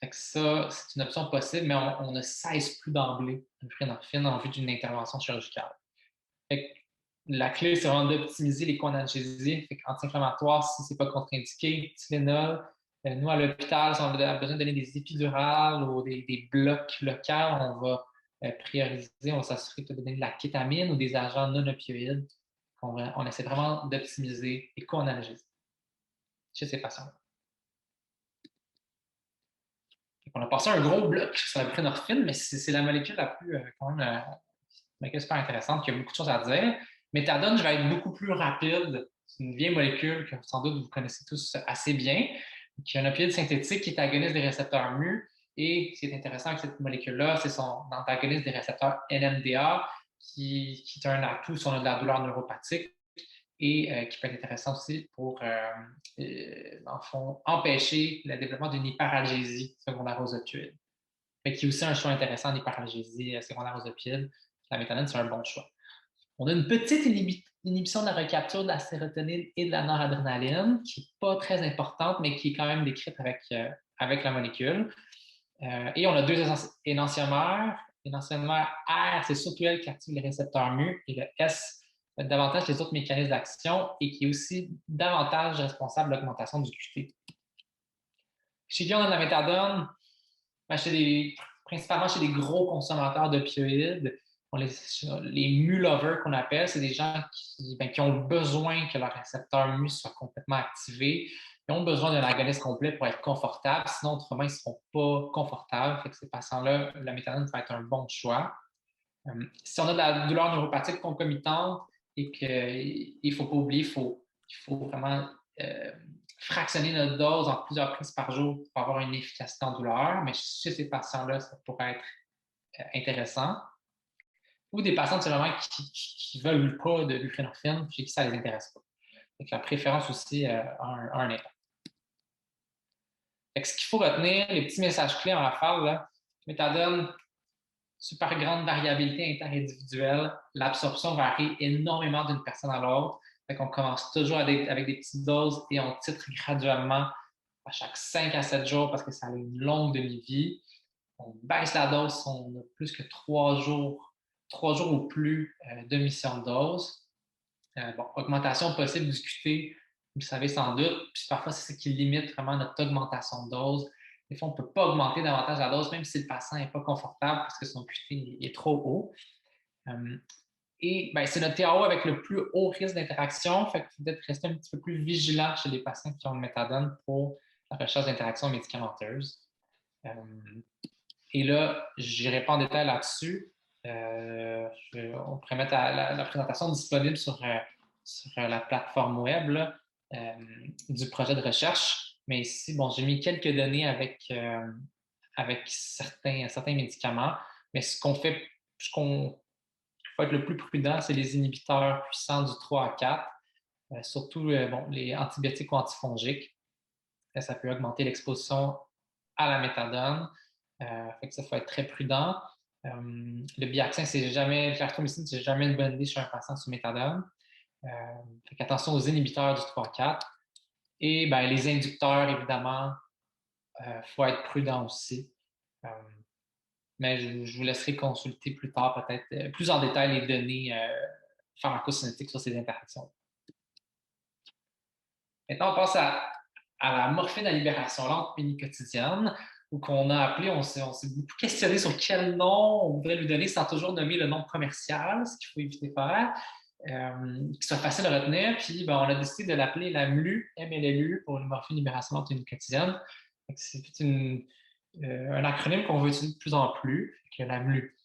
Fait que ça, c'est une option possible, mais on ne cesse plus d'emblée le prénorphine en vue d'une intervention chirurgicale. Fait que la clé, c'est vraiment d'optimiser les co-analgésies. Anti-inflammatoires, si ce n'est pas contre-indiqué, Tylenol. Nous, à l'hôpital, si on a besoin de donner des épidurales ou des blocs locaux, on va prioriser, on va s'assurer de donner de la kétamine ou des agents non opioïdes. On essaie vraiment d'optimiser les co-analgésies chez ces patients-là. On a passé un gros bloc sur la prénorphine, mais c'est la molécule la plus, quand même, molécule super intéressante, qui a beaucoup de choses à dire. Méthadone, je vais être beaucoup plus rapide. C'est une vieille molécule que sans doute vous connaissez tous assez bien, qui est un opioïde synthétique qui est agoniste des récepteurs mu. Et ce qui est intéressant avec cette molécule-là, c'est son antagoniste des récepteurs NMDA, qui est un atout si on a de la douleur neuropathique et qui peut être intéressant aussi pour, dans le fond, empêcher le développement d'une hyperalgésie secondaire aux opioïdes. Mais qui est aussi un choix intéressant en hyperalgésie secondaire aux opioïdes. La méthadone, c'est un bon choix. On a une petite inhibition de la recapture de la sérotonine et de la noradrénaline, qui n'est pas très importante, mais qui est quand même décrite avec la molécule. Et on a deux énantiomères. L'énantiomère R, c'est surtout elle qui active les récepteurs mu, et le S, davantage les autres mécanismes d'action, et qui est aussi davantage responsable de l'augmentation du QT. Chez qui on a de la méthadone? Principalement chez des gros consommateurs d'opioïdes. Les mu-lovers qu'on appelle, c'est des gens qui ont besoin que leur récepteur mu soit complètement activé. Ils ont besoin d'un agoniste complet pour être confortables, sinon autrement, ils ne seront pas confortables. Fait que ces patients-là, la méthadone va être un bon choix. Si on a de la douleur neuropathique concomitante et qu'il ne faut pas oublier, il faut vraiment fractionner notre dose en plusieurs prises par jour pour avoir une efficacité en douleur. Mais chez ces patients-là, ça pourrait être intéressant. Ou des patients vraiment qui ne veulent pas de buprenorphine, chez qui ça ne les intéresse pas. Donc, la préférence aussi a un impact. Ce qu'il faut retenir, les petits messages clés en rafale, là, méthadone, super grande variabilité interindividuelle. L'absorption varie énormément d'une personne à l'autre. On commence toujours avec des petites doses et on titre graduellement à chaque 5 à 7 jours parce que ça a une longue demi-vie. On baisse la dose si on a plus que 3 jours ou plus de mission de dose. Augmentation possible du QT, vous le savez sans doute. Puis parfois, c'est ce qui limite vraiment notre augmentation de dose. Des fois, on ne peut pas augmenter davantage la dose, même si le patient n'est pas confortable parce que son QT est trop haut. Et c'est notre TAO avec le plus haut risque d'interaction. Fait qu'il faut peut-être rester un petit peu plus vigilant chez les patients qui ont le méthadone pour la recherche d'interactions médicamenteuses. Et là, je n'irai pas en détail là-dessus. On pourrait mettre la présentation disponible sur la plateforme web là, du projet de recherche. Mais ici, j'ai mis quelques données avec certains médicaments. Mais ce qu'il faut être le plus prudent, c'est les inhibiteurs puissants du 3 à 4, surtout les antibiotiques ou antifongiques. Ça peut augmenter l'exposition à la méthadone. Fait que ça, il faut être très prudent. Le Biaxin, l'artemisine, c'est jamais une bonne idée chez un patient sous méthadone. Fait qu'attention aux inhibiteurs du 3 à 4. Et les inducteurs, évidemment, il faut être prudent aussi. Mais je vous laisserai consulter plus tard, peut-être plus en détail, les données pharmacocinétiques sur ces interactions. Maintenant, on passe à la morphine à libération lente mini-quotidienne, ou qu'on a appelé, on s'est beaucoup questionné sur quel nom on voudrait lui donner sans toujours nommer le nom commercial, ce qu'il faut éviter de faire. Qui soit facile à retenir. Puis, on a décidé de l'appeler la MLU, MLLU, pour une morphine libération lente mini-quotidienne. C'est un acronyme qu'on veut utiliser de plus en plus, que la MLU.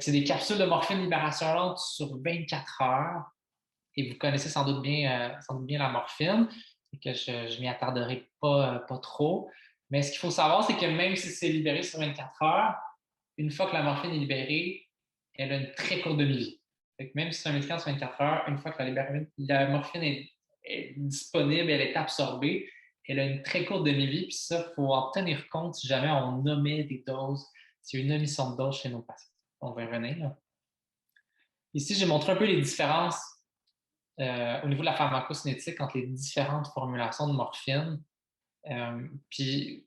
C'est des capsules de morphine libération lente sur 24 heures. Et vous connaissez sans doute bien la morphine, et que je ne m'y attarderai pas trop. Mais ce qu'il faut savoir, c'est que même si c'est libéré sur 24 heures, une fois que la morphine est libérée, elle a une très courte demi-vie. Même si c'est un médicament de 24 heures, une fois que la morphine est disponible, elle est absorbée, elle a une très courte demi-vie, puis ça, il faut en tenir compte si jamais on omet des doses, s'il y a une omission de dose chez nos patients. On va y revenir. Là. Ici, j'ai montré un peu les différences au niveau de la pharmacocinétique entre les différentes formulations de morphine. Puis,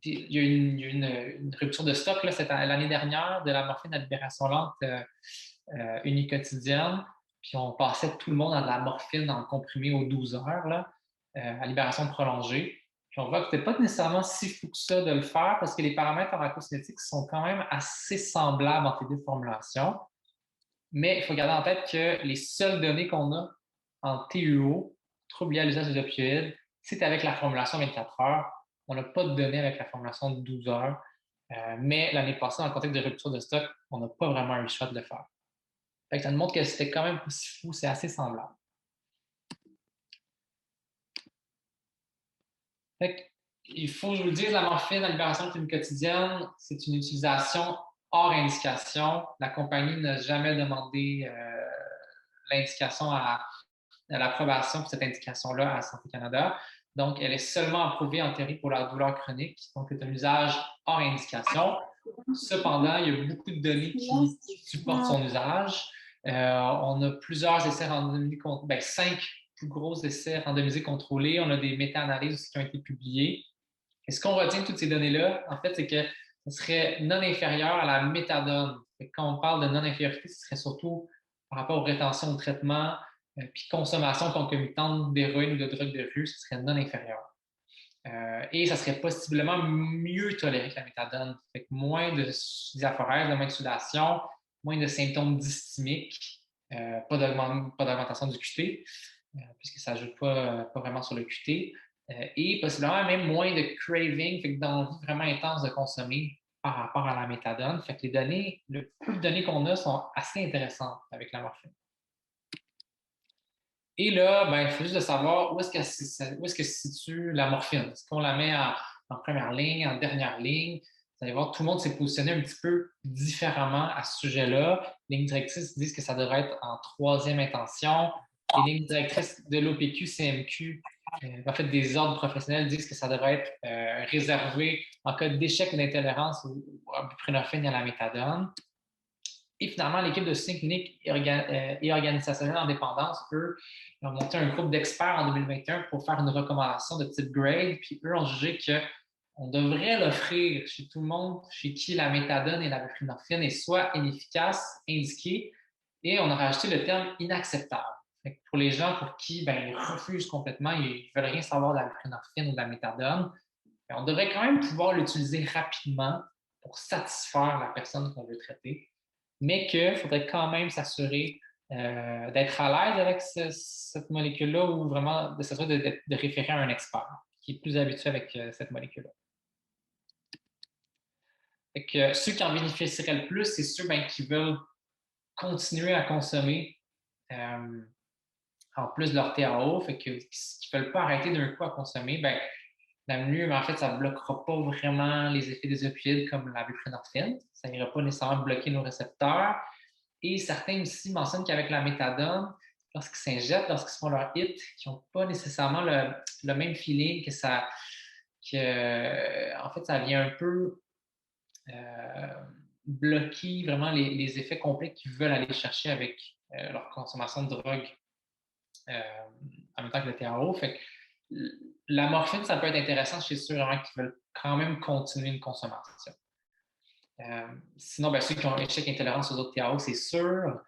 il y a eu une rupture de stock l'année dernière de la morphine à libération lente uniquotidienne. Puis, on passait tout le monde à de la morphine en comprimé aux 12 heures là, à libération prolongée. Puis, on voit que ce n'était pas nécessairement si fou que ça de le faire parce que les paramètres pharmacocinétiques sont quand même assez semblables entre les deux formulations. Mais il faut garder en tête que les seules données qu'on a en TUO, troubles liés à l'usage des opioïdes, c'est avec la formulation 24 heures. On n'a pas de données avec la formulation de 12 heures. Mais l'année passée, dans le contexte de rupture de stock, on n'a pas vraiment eu le choix de le faire. Fait que ça nous montre que c'était quand même pas si fou, c'est assez semblable. Fait que, il faut que je vous le dise, la morphine à libération quotidienne, c'est une utilisation hors indication. La compagnie n'a jamais demandé l'indication à l'approbation pour cette indication-là à Santé Canada. Donc, elle est seulement approuvée en théorie pour la douleur chronique. Donc, c'est un usage hors indication. Cependant, il y a beaucoup de données qui supportent son usage. On a plusieurs essais randomisés, 5 plus gros essais randomisés contrôlés. On a des méta-analyses aussi qui ont été publiées. Et ce qu'on retient de toutes ces données-là, en fait, c'est que ce serait non inférieur à la méthadone. Quand on parle de non-infériorité, ce serait surtout par rapport aux rétentions de traitement, puis consommation concomitante d'héroïne ou de drogue de rue, ce serait non inférieur. Et ça serait possiblement mieux toléré que la méthadone. Fait que moins de diaphorèse, moins de sudation, moins de symptômes dysthymiques, pas d'augmentation du QT, puisque ça ne joue pas vraiment sur le QT, et possiblement même moins de craving, fait que d'envie vraiment intense de consommer par rapport à la méthadone. Fait que le peu de données qu'on a sont assez intéressantes avec la morphine. Et là, il faut juste de savoir où est-ce que se situe la morphine. Est-ce qu'on la met en première ligne, en dernière ligne? Vous allez voir, tout le monde s'est positionné un petit peu différemment à ce sujet-là. Les lignes directrices disent que ça devrait être en troisième intention. Les lignes directrices de l'OPQ-CMQ, en fait, des ordres professionnels disent que ça devrait être réservé en cas d'échec ou d'intolérance à buprenorphine et à la méthadone. Et finalement, l'équipe de soutien clinique et organisationnel en dépendance, eux, ils ont monté un groupe d'experts en 2021 pour faire une recommandation de type GRADE. Puis eux ont jugé qu'on devrait l'offrir chez tout le monde, chez qui la méthadone et la buprenorphine est soit inefficace, indiquée, et on a rajouté le terme inacceptable. Pour les gens pour qui ils refusent complètement, ils ne veulent rien savoir de la buprenorphine ou de la méthadone, on devrait quand même pouvoir l'utiliser rapidement pour satisfaire la personne qu'on veut traiter, mais qu'il faudrait quand même s'assurer d'être à l'aise avec cette molécule-là ou vraiment de s'assurer de référer à un expert qui est plus habitué avec cette molécule-là. Ceux qui en bénéficieraient le plus, c'est ceux qui veulent continuer à consommer en plus de leur TAO, qui ne veulent pas arrêter d'un coup à consommer, la mieux, mais en fait, ça ne bloquera pas vraiment les effets des opioïdes comme la buprenorphine. Ça n'ira pas nécessairement bloquer nos récepteurs. Et certains aussi mentionnent qu'avec la méthadone, lorsqu'ils s'injectent, lorsqu'ils se font leur hit, qui n'ont pas nécessairement le même feeling en fait, ça vient un peu bloquer vraiment les effets complets qu'ils veulent aller chercher avec leur consommation de drogue en même temps que le TRO. Fait que la morphine, ça peut être intéressant chez ceux vraiment qui veulent quand même continuer une consommation. Sinon, ceux qui ont échec intolérance aux autres TAO, c'est sûr.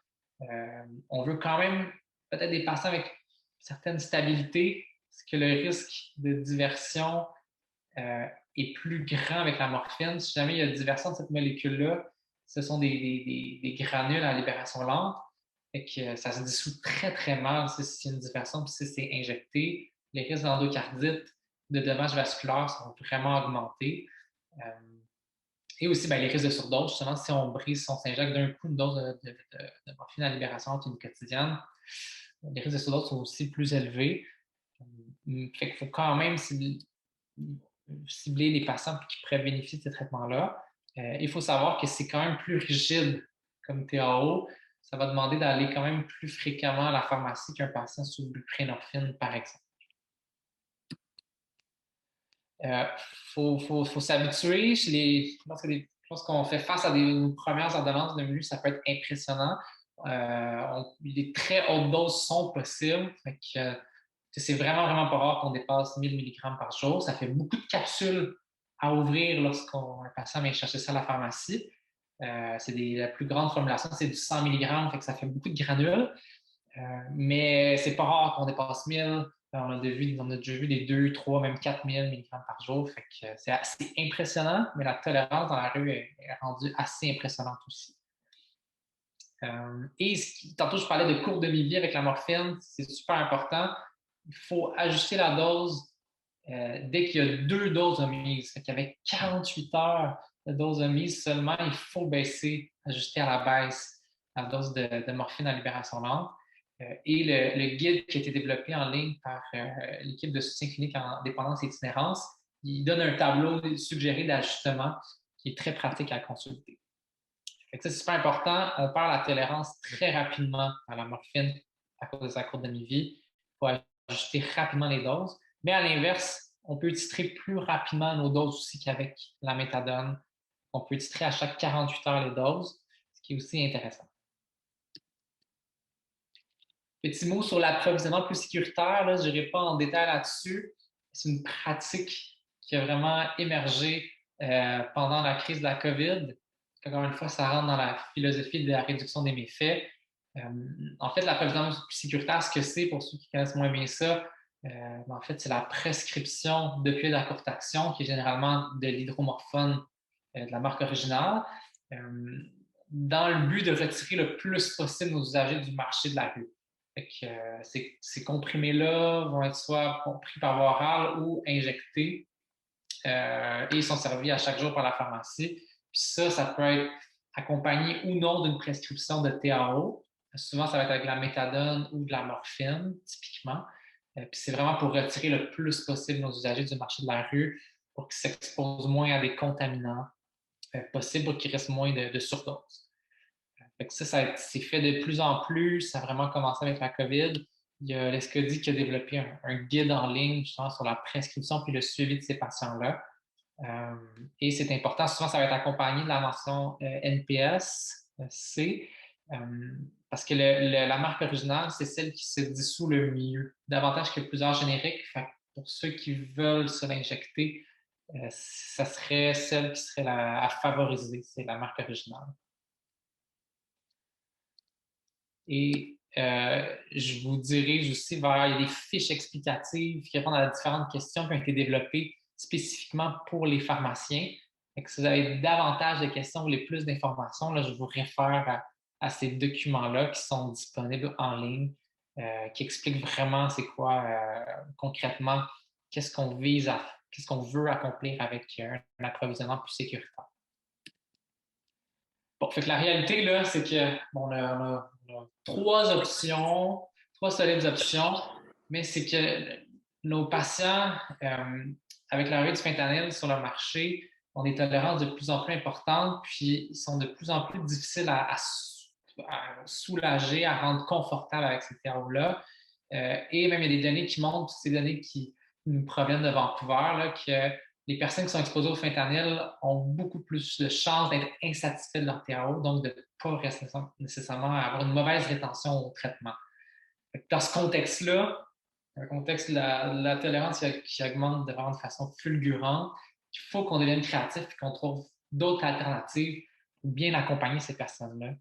On veut quand même peut-être des patients avec certaine stabilité, parce que le risque de diversion est plus grand avec la morphine. Si jamais il y a diversion de cette molécule-là, ce sont des granules à libération lente, et que ça se dissout très, très mal si c'est une diversion, puis si c'est injecté. Les risques d'endocardite, de dommages vasculaires sont vraiment augmentés. Et aussi, les risques de surdose, justement, si on s'injecte d'un coup une dose de morphine à libération quotidienne, les risques de surdose sont aussi plus élevés. Fait qu'il faut quand même cibler les patients qui pourraient bénéficier de ces traitements-là. Il faut savoir que c'est quand même plus rigide comme TAO. Ça va demander d'aller quand même plus fréquemment à la pharmacie qu'un patient sous buprenorphine, par exemple. Faut s'habituer. Lorsqu'on fait face à nos premières ordonnances de milieu, ça peut être impressionnant. Les très hautes doses sont possibles. C'est vraiment, vraiment pas rare qu'on dépasse 1000 mg par jour. Ça fait beaucoup de capsules à ouvrir lorsqu'un patient vient chercher ça à la pharmacie. La plus grande formulation, c'est du 100 mg, fait que ça fait beaucoup de granules. Mais c'est pas rare qu'on dépasse 1000. On a déjà vu des 2, 3, même 4000 mg par jour. Fait que c'est assez impressionnant, mais la tolérance dans la rue est rendue assez impressionnante aussi. Tantôt, je parlais de courbe de mi-vie avec la morphine. C'est super important. Il faut ajuster la dose dès qu'il y a 2 doses de mise. Qu'avec 48 heures de dose de mise seulement, il faut ajuster à la baisse la dose de morphine à libération lente. Et le guide qui a été développé en ligne par l'équipe de soutien clinique en dépendance et itinérance, il donne un tableau suggéré d'ajustement qui est très pratique à consulter. C'est super important. On perd la tolérance très rapidement à la morphine à cause de sa courbe de mi-vie. Il faut ajuster rapidement les doses. Mais à l'inverse, on peut titrer plus rapidement nos doses aussi qu'avec la méthadone. On peut titrer à chaque 48 heures les doses, ce qui est aussi intéressant. Petit mot sur l'approvisionnement plus sécuritaire, là, je n'irai pas en détail là-dessus. C'est une pratique qui a vraiment émergé pendant la crise de la COVID. Encore une fois, ça rentre dans la philosophie de la réduction des méfaits. En fait, l'approvisionnement plus sécuritaire, ce que c'est, pour ceux qui connaissent moins bien ça, en fait, c'est la prescription d'opioïdes à courte action, qui est généralement de l'hydromorphone de la marque originale, dans le but de retirer le plus possible nos usagers du marché de la rue. Ces comprimés-là vont être soit pris par voie orale ou injectés et ils sont servis à chaque jour par la pharmacie. Puis ça peut être accompagné ou non d'une prescription de TAO. Souvent, ça va être avec la méthadone ou de la morphine, typiquement. Puis c'est vraiment pour retirer le plus possible nos usagers du marché de la rue pour qu'ils s'exposent moins à des contaminants possibles, pour qu'il reste moins de surdose. C'est fait de plus en plus. Ça a vraiment commencé avec la COVID. Il y a l'ESCODI qui a développé un guide en ligne justement sur la prescription puis le suivi de ces patients-là. Et c'est important. Souvent, ça va être accompagné de la mention NPS-C parce que la marque originale, c'est celle qui se dissout le mieux, davantage que plusieurs génériques. Pour ceux qui veulent se l'injecter, ça serait celle qui serait à favoriser. C'est la marque originale. Et je vous dirige aussi vers il y a des fiches explicatives qui répondent à différentes questions qui ont été développées spécifiquement pour les pharmaciens. Si vous avez davantage de questions ou plus d'informations, là, je vous réfère à ces documents-là qui sont disponibles en ligne, qui expliquent vraiment c'est quoi concrètement, qu'est-ce qu'on veut accomplir avec un approvisionnement plus sécuritaire. Bon, fait que la réalité, là, c'est que on a 3 solides options, mais c'est que nos patients, avec l'arrivée du fentanyl sur le marché, ont des tolérances de plus en plus importantes, puis ils sont de plus en plus difficiles à soulager, à rendre confortables avec ces TAO-là. Et même, il y a des données qui montrent, ces données qui nous proviennent de Vancouver, là, que les personnes qui sont exposées au fentanyl ont beaucoup plus de chances d'être insatisfaites de leur TAO, donc de ne pas nécessairement avoir une mauvaise rétention au traitement. Dans ce contexte-là, un contexte de la tolérance qui augmente de façon fulgurante, il faut qu'on devienne créatif et qu'on trouve d'autres alternatives pour bien accompagner ces personnes-là.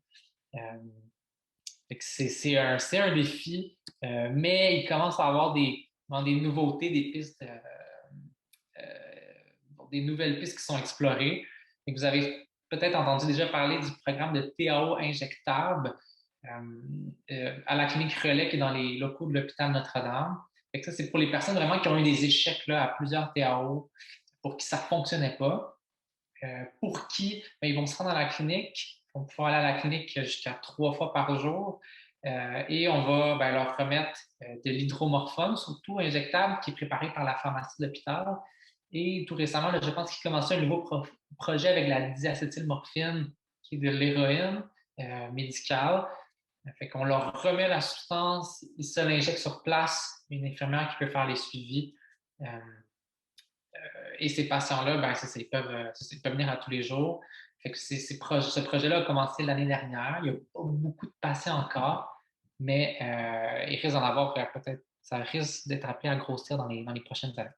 C'est un défi, mais il commence à avoir des nouveautés, des pistes, des nouvelles pistes qui sont explorées. Et vous avez peut-être entendu déjà parler du programme de TAO injectable à la clinique Relais qui est dans les locaux de l'hôpital Notre-Dame. Ça, c'est pour les personnes vraiment qui ont eu des échecs là, à plusieurs TAO, pour qui ça ne fonctionnait pas. Pour qui ils vont se rendre à la clinique, ils vont pouvoir aller à la clinique jusqu'à 3 fois par jour et on va leur remettre de l'hydromorphone, surtout injectable, qui est préparé par la pharmacie de l'hôpital. Et tout récemment, là, je pense qu'il commençait un nouveau projet avec la diacétylmorphine, qui est de l'héroïne médicale. Fait qu'on leur remet la substance, ils se l'injectent sur place, une infirmière qui peut faire les suivis. Et ces patients-là, ben, ils peuvent venir à tous les jours. Fait que ce projet-là a commencé l'année dernière. Il n'y a pas beaucoup de patients encore, mais il risque d'en avoir peut-être, ça risque d'être appelé à grossir dans les prochaines années.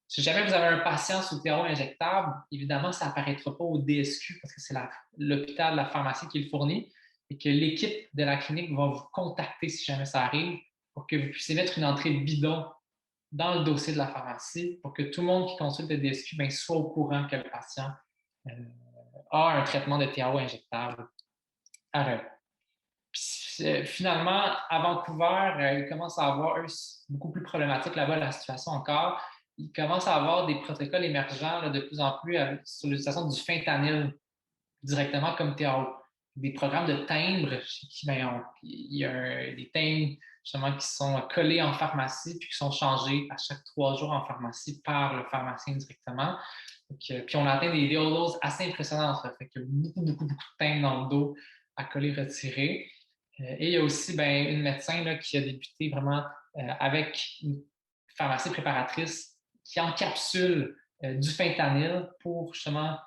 Si jamais vous avez un patient sous TAO injectable, évidemment, ça n'apparaîtra pas au DSQ parce que c'est l'hôpital, la pharmacie qui le fournit et que l'équipe de la clinique va vous contacter si jamais ça arrive pour que vous puissiez mettre une entrée bidon dans le dossier de la pharmacie pour que tout le monde qui consulte le DSQ soit au courant que le patient a un traitement de TAO injectable à Relais. Finalement, à Vancouver, il commence à avoir, beaucoup plus problématique là-bas la situation encore. Il commence à avoir des protocoles émergents là, de plus en plus sur l'utilisation du fentanyl directement comme TAO. Des programmes de timbres, il y a des timbres justement qui sont collés en pharmacie puis qui sont changés à chaque 3 jours en pharmacie par le pharmacien directement. Puis on atteint des doses assez impressionnantes. Là. Fait qu'il y a beaucoup de timbres dans le dos à coller, retirer. Et il y a aussi une médecin là, qui a débuté vraiment avec une pharmacie préparatrice qui encapsule du fentanyl pour justement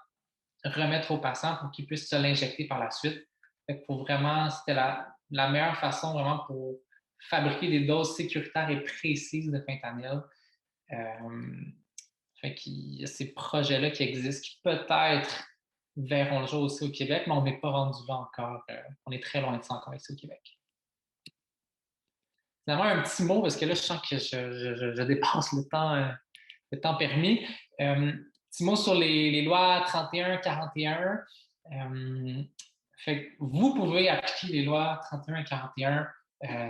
remettre au patient pour qu'il puisse se l'injecter par la suite. C'était la meilleure façon vraiment pour fabriquer des doses sécuritaires et précises de fentanyl. Il y a ces projets-là qui existent, qui peut-être verront le jour aussi au Québec, mais on n'est pas rendu là encore. On est très loin de ça encore ici au Québec. Finalement, un petit mot, parce que là, je sens que je dépasse le temps permis. Petit mot sur les lois 31-41. Vous pouvez appliquer les lois 31 et 41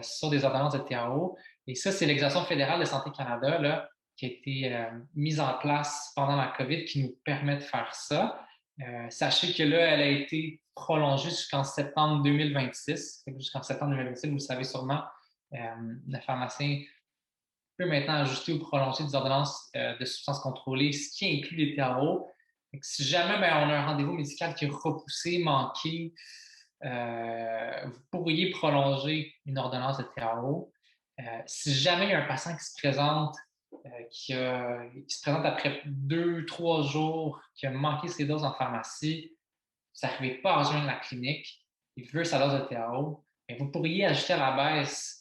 sur des ordonnances de TAO. Et ça, c'est l'exercice fédérale de Santé Canada là, qui a été mise en place pendant la COVID qui nous permet de faire ça. Sachez que là, elle a été prolongée jusqu'en septembre 2026. Jusqu'en septembre 2026, vous le savez sûrement, le pharmacien peut maintenant ajuster ou prolonger des ordonnances de substances contrôlées, ce qui inclut les TAO. Si jamais on a un rendez-vous médical qui est repoussé, manqué, vous pourriez prolonger une ordonnance de TAO. Si jamais il y a un patient qui se présente, qui se présente après 2-3 jours, qui a manqué ses doses en pharmacie, vous n'arrivez pas à rejoindre la clinique, il veut sa dose de TAO, mais vous pourriez ajuster à la baisse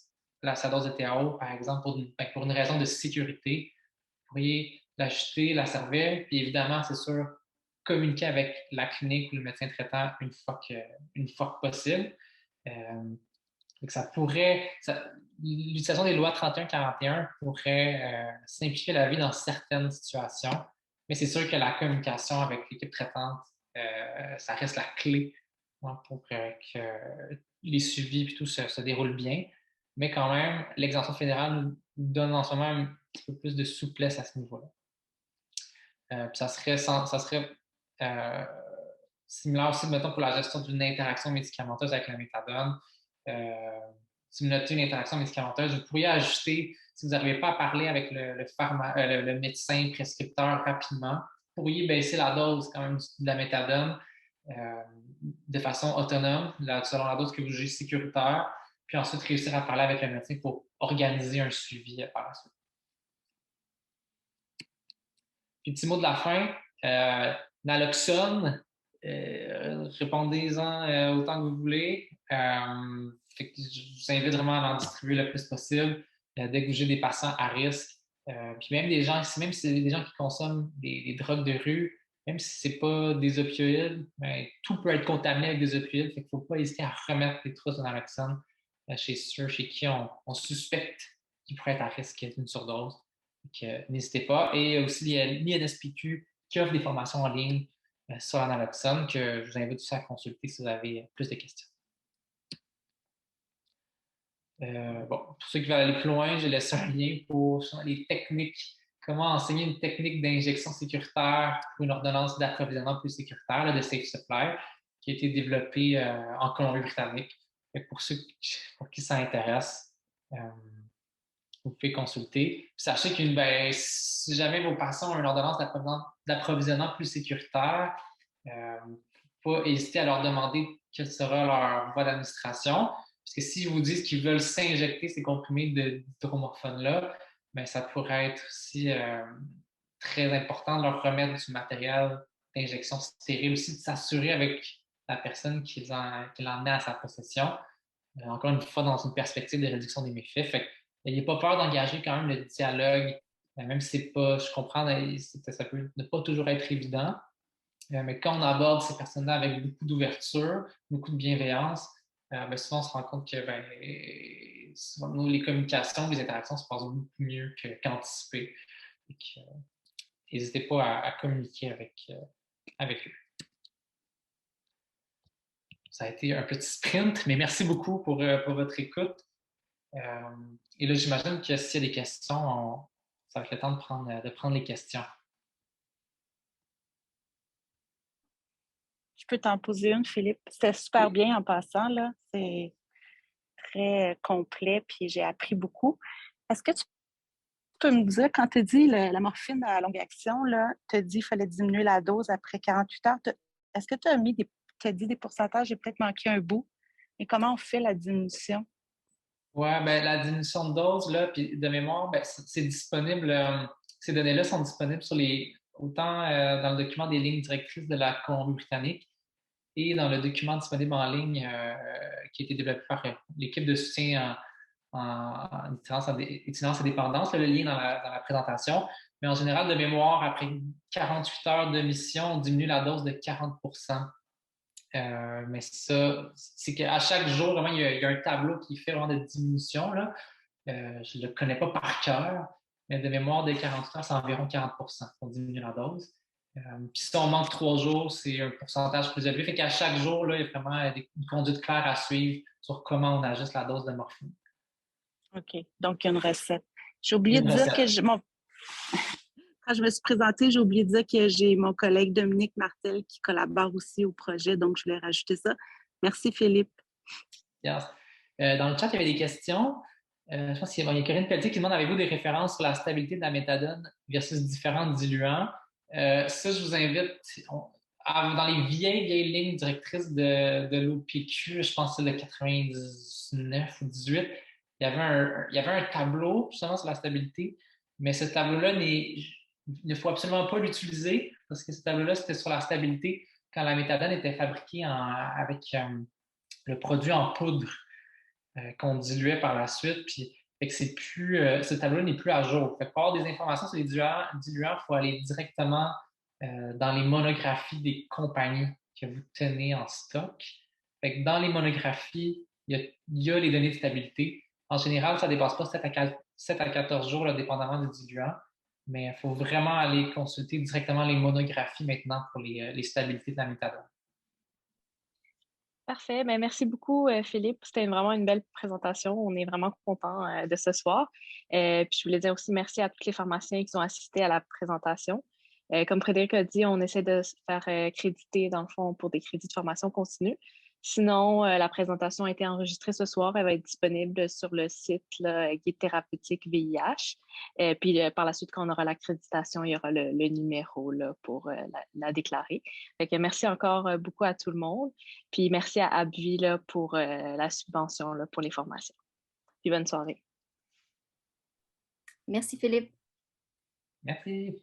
sa dose de TAO, par exemple, pour une raison de sécurité. Vous pourriez l'ajuster, la servir, puis évidemment, c'est sûr, communiquer avec la clinique ou le médecin traitant une fois que possible. L'utilisation des lois 31-41 pourrait simplifier la vie dans certaines situations, mais c'est sûr que la communication avec l'équipe traitante, ça reste la clé pour que les suivis et tout se déroulent bien. Mais quand même, l'exemption fédérale nous donne en ce moment un petit peu plus de souplesse à ce niveau-là. Ça serait similaire aussi, mettons, pour la gestion d'une interaction médicamenteuse avec la méthadone. Si vous notez une interaction médicamenteuse, vous pourriez ajuster, si vous n'arrivez pas à parler avec le médecin prescripteur rapidement, vous pourriez baisser la dose quand même de la méthadone de façon autonome, selon la dose que vous jugez sécuritaire, puis ensuite réussir à parler avec le médecin pour organiser un suivi par la suite. Puis petit mot de la fin, naloxone, répondez-en autant que vous voulez. Je vous invite vraiment à en distribuer le plus possible dès que vous avez des patients à risque. Puis même si c'est des gens qui consomment des drogues de rue, même si ce n'est pas des opioïdes, tout peut être contaminé avec des opioïdes. Il ne faut pas hésiter à remettre les trousses de naloxone chez ceux chez qui on suspecte qu'ils pourraient être à risque d'une surdose. N'hésitez pas. Et aussi l'INSPQ qui offre des formations en ligne sur la naloxone que je vous invite aussi à consulter si vous avez plus de questions. Pour ceux qui veulent aller plus loin, j'ai laissé un lien pour les techniques, comment enseigner une technique d'injection sécuritaire pour une ordonnance d'approvisionnement plus sécuritaire, de Safe Supply, qui a été développée en Colombie-Britannique. Pour ceux pour qui ça intéresse, vous pouvez consulter. Puis sachez si jamais vos patients ont une ordonnance d'approvisionnement plus sécuritaire, pas hésiter à leur demander quelle sera leur voie d'administration. Parce que s'ils vous disent qu'ils veulent s'injecter ces comprimés d'hydromorphone-là, bien, ça pourrait être aussi très important de leur remettre du matériel d'injection stérile, aussi de s'assurer avec la personne qui l'a emmené à sa possession. Encore une fois, dans une perspective de réduction des méfaits. Fait que, n'ayez pas peur d'engager quand même le dialogue, même si c'est pas, je comprends, ça peut ne pas toujours être évident. Mais quand on aborde ces personnes-là avec beaucoup d'ouverture, beaucoup de bienveillance, souvent on se rend compte que souvent, les communications, les interactions se passent beaucoup mieux qu'anticipées. N'hésitez pas à communiquer avec eux. Ça a été un petit sprint, mais merci beaucoup pour votre écoute. Et là, j'imagine que s'il y a des questions, ça va être le temps de prendre les questions. Je peux t'en poser une, Philippe. C'était super bien en passant, là. C'est très complet, puis j'ai appris beaucoup. Est-ce que tu peux me dire, quand tu as dit la morphine à longue action, tu as dit qu'il fallait diminuer la dose après 48 heures. Est-ce que tu as dit des pourcentages? J'ai peut-être manqué un bout. Et comment on fait la diminution? Oui, la diminution de dose, là, puis de mémoire, c'est disponible. Ces données-là sont disponibles autant dans le document des lignes directrices de la Colombie-Britannique et dans le document disponible en ligne qui a été développé par l'équipe de soutien en itinérance et dépendance, le lien dans la présentation. Mais en général, de mémoire, après 48 heures de mission, on diminue la dose de 40 mais ça, c'est qu'à chaque jour, vraiment, il y a un tableau qui fait vraiment de diminution. Là. Je ne le connais pas par cœur, mais de mémoire, dès 48 heures, c'est environ 40 qu'on diminue la dose. Puis si on manque 3 jours, c'est un pourcentage plus élevé. Fait qu'à chaque jour, là, il y a vraiment une conduite claire à suivre sur comment on ajuste la dose de morphine. OK. Donc, il y a une recette. J'ai oublié de dire que quand je me suis présentée, j'ai oublié de dire que j'ai mon collègue Dominique Martel qui collabore aussi au projet, donc je voulais rajouter ça. Merci, Philippe. Yes. Dans le chat, il y avait des questions. Je pense qu'il y a Corinne Pelletier qui demande: avez-vous des références sur la stabilité de la méthadone versus différents diluants? Ça, je vous invite dans les vieilles lignes directrices de l'OPQ, je pense que c'est le 99 ou 18, il y avait un tableau justement sur la stabilité, mais ce tableau-là, il ne faut absolument pas l'utiliser parce que ce tableau-là, c'était sur la stabilité quand la méthadone était fabriquée avec le produit en poudre qu'on diluait par la suite. Puis, fait que ce tableau n'est plus à jour. Fait que pour avoir des informations sur les diluants, il faut aller directement dans les monographies des compagnies que vous tenez en stock. Fait que dans les monographies, il y a les données de stabilité. En général, ça ne dépasse pas 7 à 14 jours, là, dépendamment du diluant. Mais il faut vraiment aller consulter directement les monographies maintenant pour les stabilités de la méthadone. Parfait. Ben, merci beaucoup, Philippe. C'était vraiment une belle présentation. On est vraiment contents de ce soir. Puis je voulais dire aussi merci à tous les pharmaciens qui ont assisté à la présentation. Comme Frédéric a dit, on essaie de se faire créditer, dans le fond, pour des crédits de formation continue. Sinon, la présentation a été enregistrée ce soir. Elle va être disponible sur le site Guide thérapeutique VIH. Puis par la suite, quand on aura l'accréditation, il y aura le numéro pour la déclarer. Fait que merci encore beaucoup à tout le monde. Puis merci à AbbVie pour la subvention pour les formations. Puis bonne soirée. Merci, Philippe. Merci.